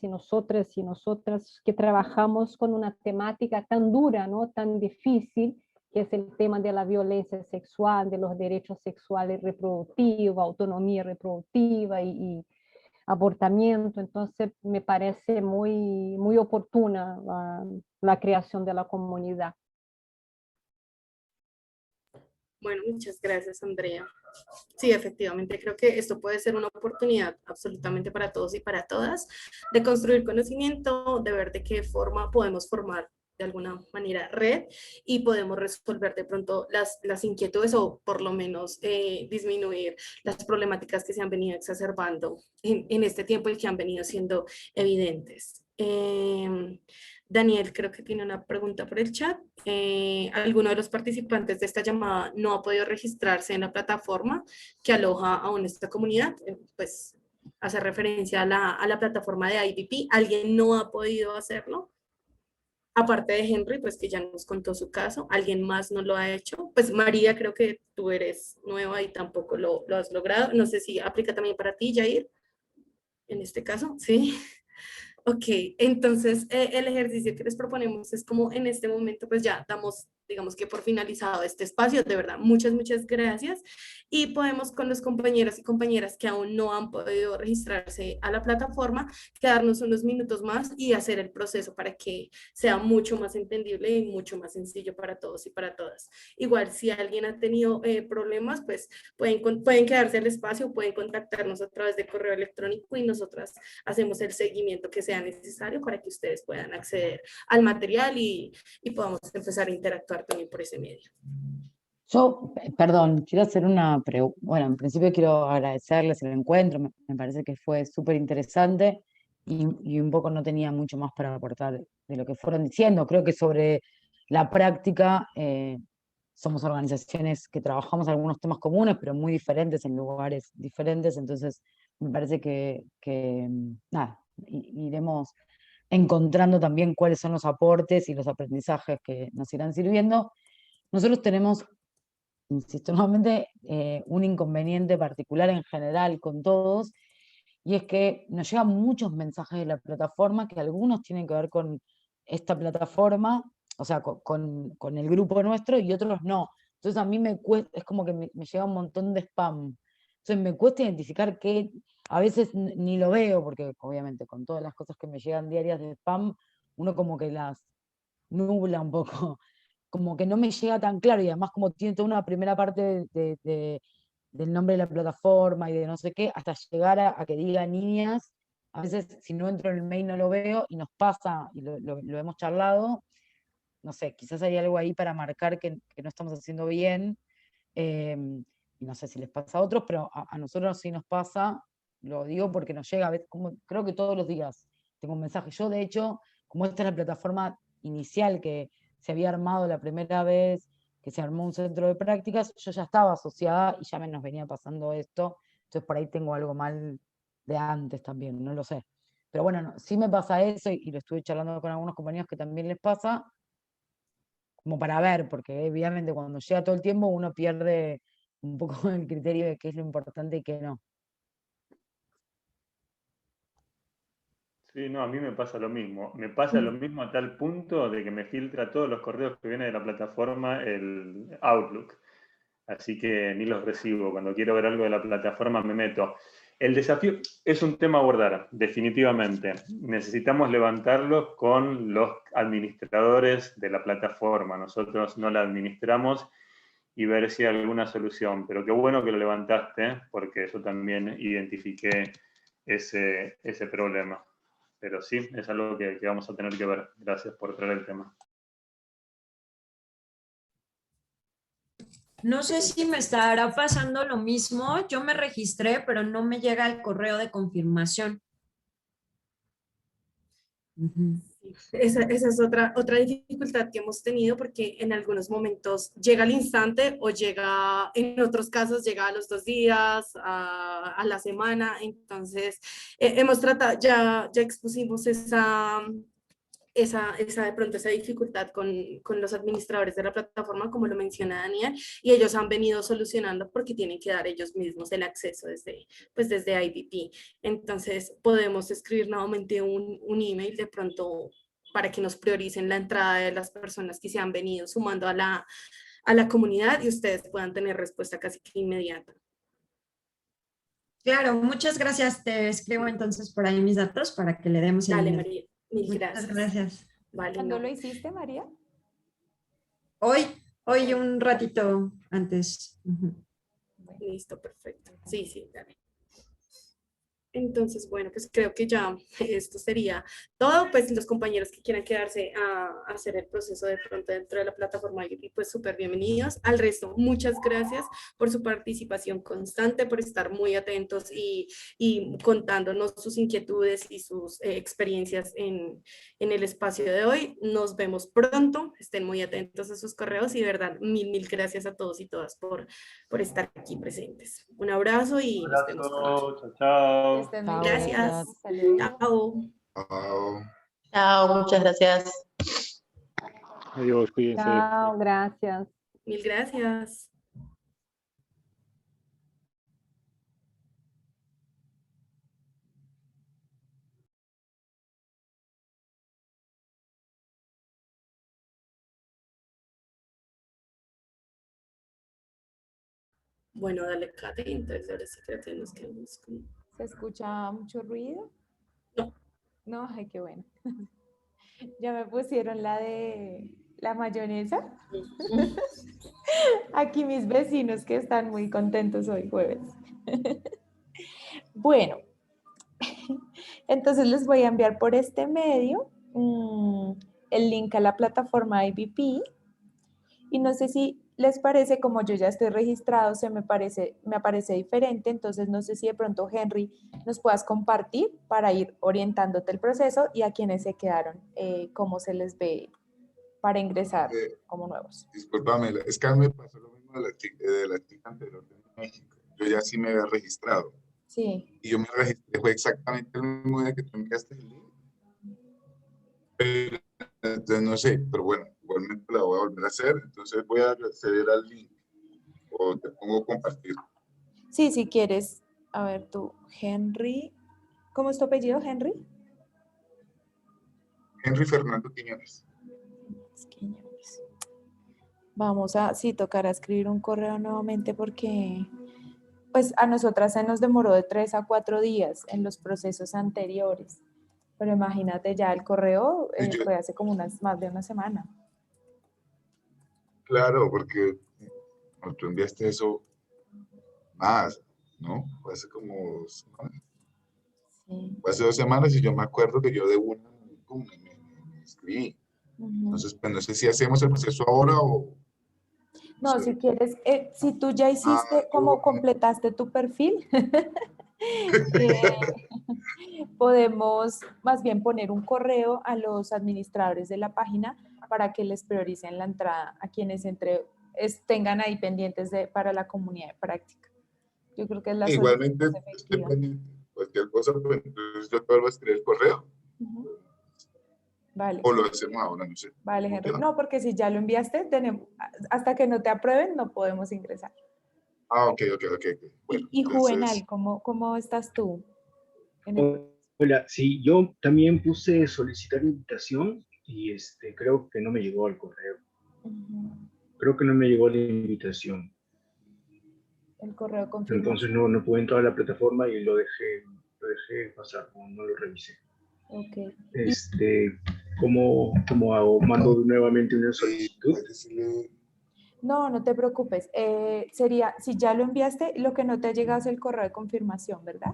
que trabajamos con una temática tan dura, ¿no? Tan difícil, que es el tema de la violencia sexual, de los derechos sexuales y reproductivos, autonomía reproductiva y abortamiento. Entonces me parece muy oportuna la creación de la comunidad. Bueno, muchas gracias, Andrea. Sí, efectivamente, creo que esto puede ser una oportunidad absolutamente para todos y para todas de construir conocimiento, de ver de qué forma podemos formar de alguna manera red y podemos resolver de pronto las inquietudes, o por lo menos disminuir las problemáticas que se han venido exacerbando en este tiempo y que han venido siendo evidentes. Daniel, creo que tiene una pregunta por el chat. ¿Alguno de los participantes de esta llamada no ha podido registrarse en la plataforma que aloja aún esta comunidad? Pues hace referencia a la plataforma de IVP. ¿Alguien no ha podido hacerlo? Aparte de Henry, pues que ya nos contó su caso, ¿alguien más no lo ha hecho? Pues María, creo que tú eres nueva y tampoco lo has logrado. No sé si aplica también para ti, Jair, en este caso, ¿sí? Ok, entonces el ejercicio que les proponemos es como en este momento pues ya damos, digamos que por finalizado este espacio. De verdad, muchas gracias, y podemos con los compañeros y compañeras que aún no han podido registrarse a la plataforma quedarnos unos minutos más y hacer el proceso para que sea mucho más entendible y mucho más sencillo para todos y para todas. Igual si alguien ha tenido problemas, pues pueden quedarse al espacio, pueden contactarnos a través de correo electrónico y nosotras hacemos el seguimiento que sea necesario para que ustedes puedan acceder al material y podamos empezar a interactuar también por ese medio. Yo, perdón, quiero hacer una pregunta. Bueno, en principio quiero agradecerles el encuentro, me parece que fue súper interesante y un poco no tenía mucho más para aportar de lo que fueron diciendo. Creo que sobre la práctica somos organizaciones que trabajamos algunos temas comunes, pero muy diferentes en lugares diferentes, entonces me parece que nada, iremos encontrando también cuáles son los aportes y los aprendizajes que nos irán sirviendo. Nosotros tenemos, insisto nuevamente, un inconveniente particular en general con todos, y es que nos llegan muchos mensajes de la plataforma que algunos tienen que ver con esta plataforma, o sea, con el grupo nuestro, y otros no. Entonces a mí me cuesta, es como que me llega un montón de spam. Entonces me cuesta identificar qué, a veces ni lo veo, porque obviamente con todas las cosas que me llegan diarias de spam, uno como que las nubla un poco, como que no me llega tan claro, y además como tiene toda una primera parte del nombre de la plataforma y de no sé qué, hasta llegar a que diga niñas, a veces si no entro en el mail no lo veo, y nos pasa, y lo hemos charlado, no sé, quizás hay algo ahí para marcar que no estamos haciendo bien, y no sé si les pasa a otros, pero a nosotros sí nos pasa, lo digo porque nos llega, a veces, como, creo que todos los días tengo un mensaje. Yo, de hecho, como esta es la plataforma inicial que se había armado la primera vez, que se armó un centro de prácticas, yo ya estaba asociada y ya nos venía pasando esto, entonces por ahí tengo algo mal de antes también, no lo sé. Pero bueno, no, sí me pasa eso, y lo estuve charlando con algunos compañeros que también les pasa, como para ver, porque obviamente cuando llega todo el tiempo uno pierde un poco el criterio de qué es lo importante y qué no. Sí, no, a mí me pasa lo mismo. Me pasa lo mismo a tal punto de que me filtra todos los correos que vienen de la plataforma el Outlook. Así que ni los recibo. Cuando quiero ver algo de la plataforma me meto. El desafío es un tema a abordar, definitivamente. Necesitamos levantarlo con los administradores de la plataforma. Nosotros no la administramos, y ver si hay alguna solución. Pero qué bueno que lo levantaste, porque yo también identifiqué ese problema. Pero sí, es algo que vamos a tener que ver. Gracias por traer el tema. No sé si me estará pasando lo mismo. Yo me registré, pero no me llega el correo de confirmación. Esa es otra dificultad que hemos tenido, porque en algunos momentos llega al instante o llega, en otros casos llega a los 2 días, a la semana. Entonces, hemos tratado, ya expusimos esa de pronto esa dificultad con los administradores de la plataforma, como lo menciona Daniel, y ellos han venido solucionando porque tienen que dar ellos mismos el acceso desde IBP. Entonces podemos escribir nuevamente un email de pronto para que nos prioricen la entrada de las personas que se han venido sumando a la comunidad, y ustedes puedan tener respuesta casi que inmediata. Claro, muchas gracias. Te escribo entonces por ahí mis datos para que le demos Dale, seguimiento. María. Mil gracias. Muchas gracias. Vale, ¿Cuándo lo hiciste, María? Hoy un ratito antes. Listo, perfecto. Sí, dale. Entonces, bueno, pues creo que ya esto sería todo. Pues los compañeros que quieran quedarse a hacer el proceso de pronto dentro de la plataforma IBP, pues súper bienvenidos. Al resto, muchas gracias por su participación constante, por estar muy atentos y contándonos sus inquietudes y sus experiencias en el espacio de hoy. Nos vemos pronto. Estén muy atentos a sus correos, y de verdad, mil gracias a todos y todas por estar aquí presentes. Un abrazo y nos vemos pronto. Chao. Gracias. Chao. Chao, muchas gracias. Adiós, cuídense. Chao, gracias. Mil gracias. Bueno, dale, Kate, entonces ahora sí creo que nos quedamos con... ¿Se escucha mucho ruido? No. No, ay, qué bueno. Ya me pusieron la de la mayonesa. Aquí mis vecinos que están muy contentos hoy jueves. Bueno, entonces les voy a enviar por este medio el link a la plataforma IBP, y no sé si les parece, como yo ya estoy registrado, me aparece diferente, entonces no sé si de pronto, Henry, nos puedas compartir para ir orientándote el proceso, y a quienes se quedaron, cómo se les ve para ingresar como nuevos. Discúlpame, es que a mí me pasó lo mismo de la chica anterior de México. Yo ya sí me había registrado. Sí. Y yo me registré, fue exactamente el mismo día que tú enviaste el link. Pero, entonces no sé, pero bueno, igualmente la voy a volver a hacer. Entonces voy a acceder al link o te pongo compartir. Sí, si quieres, a ver tú, Henry, ¿Cómo es tu apellido, Henry? Henry Fernando Quiñones. Vamos a, sí, tocará escribir un correo nuevamente porque pues a nosotras se nos demoró de 3 a 4 días en los procesos anteriores. Pero imagínate, ya el correo fue hace como más de una semana. Claro, porque tú enviaste eso más, ¿no? Fue hace como 2 semanas. Sí. Fue hace 2 semanas y yo me acuerdo que yo de una, pum, me escribí. Entonces, pues no sé si hacemos el proceso ahora o... No, si quieres, si tú ya hiciste, como completaste tu perfil, podemos más bien poner un correo a los administradores de la página para que les prioricen la entrada a quienes tengan ahí pendientes para la comunidad de práctica. Yo creo que es la Igualmente, solución más estoy efectiva. pendiente. Cualquier cosa, pues entonces yo te vuelvo a escribir el correo. Vale. O lo hacemos ahora, no sé. Vale, Henry. No, porque si ya lo enviaste, hasta que no te aprueben, no podemos ingresar. Ah, ok. Bueno, Y Juvenal, entonces... ¿cómo estás tú? Hola, sí, yo también puse solicitar invitación y creo que no me llegó al correo. Creo que no me llegó la invitación. El correo confirmación. Entonces no pude entrar a la plataforma y lo dejé pasar, no lo revisé. Ok. ¿Cómo hago? ¿Mando nuevamente una solicitud? No te preocupes. Sería, si ya lo enviaste, lo que no te ha llegado es el correo de confirmación, ¿verdad?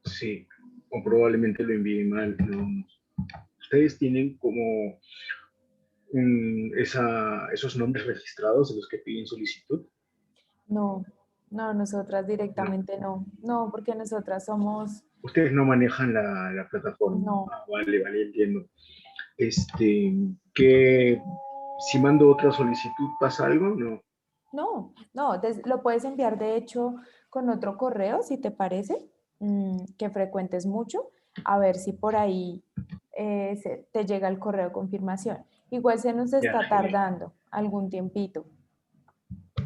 Sí, o probablemente lo envié mal. No. ¿Ustedes tienen como esos nombres registrados de los que piden solicitud? No, nosotras directamente no. No, porque nosotras somos... Ustedes no manejan la plataforma. No. Ah, vale, entiendo. Que si mando otra solicitud, ¿pasa algo? No. No, lo puedes enviar de hecho con otro correo, si te parece, que frecuentes mucho, a ver si por ahí te llega el correo de confirmación. Igual se nos está tardando algún tiempito.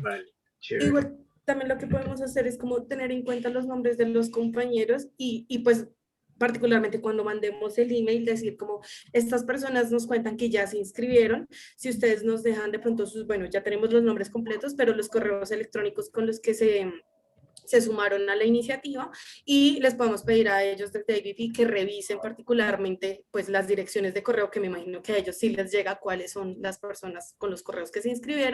Vale, chévere. Igual también lo que podemos hacer es como tener en cuenta los nombres de los compañeros y pues particularmente cuando mandemos el email, decir como estas personas nos cuentan que ya se inscribieron, si ustedes nos dejan de pronto bueno, ya tenemos los nombres completos, pero los correos electrónicos con los que se sumaron a la iniciativa y les podemos pedir a ellos desde IBP que revisen particularmente pues las direcciones de correo que me imagino que a ellos sí les llega cuáles son las personas con los correos que se inscribieron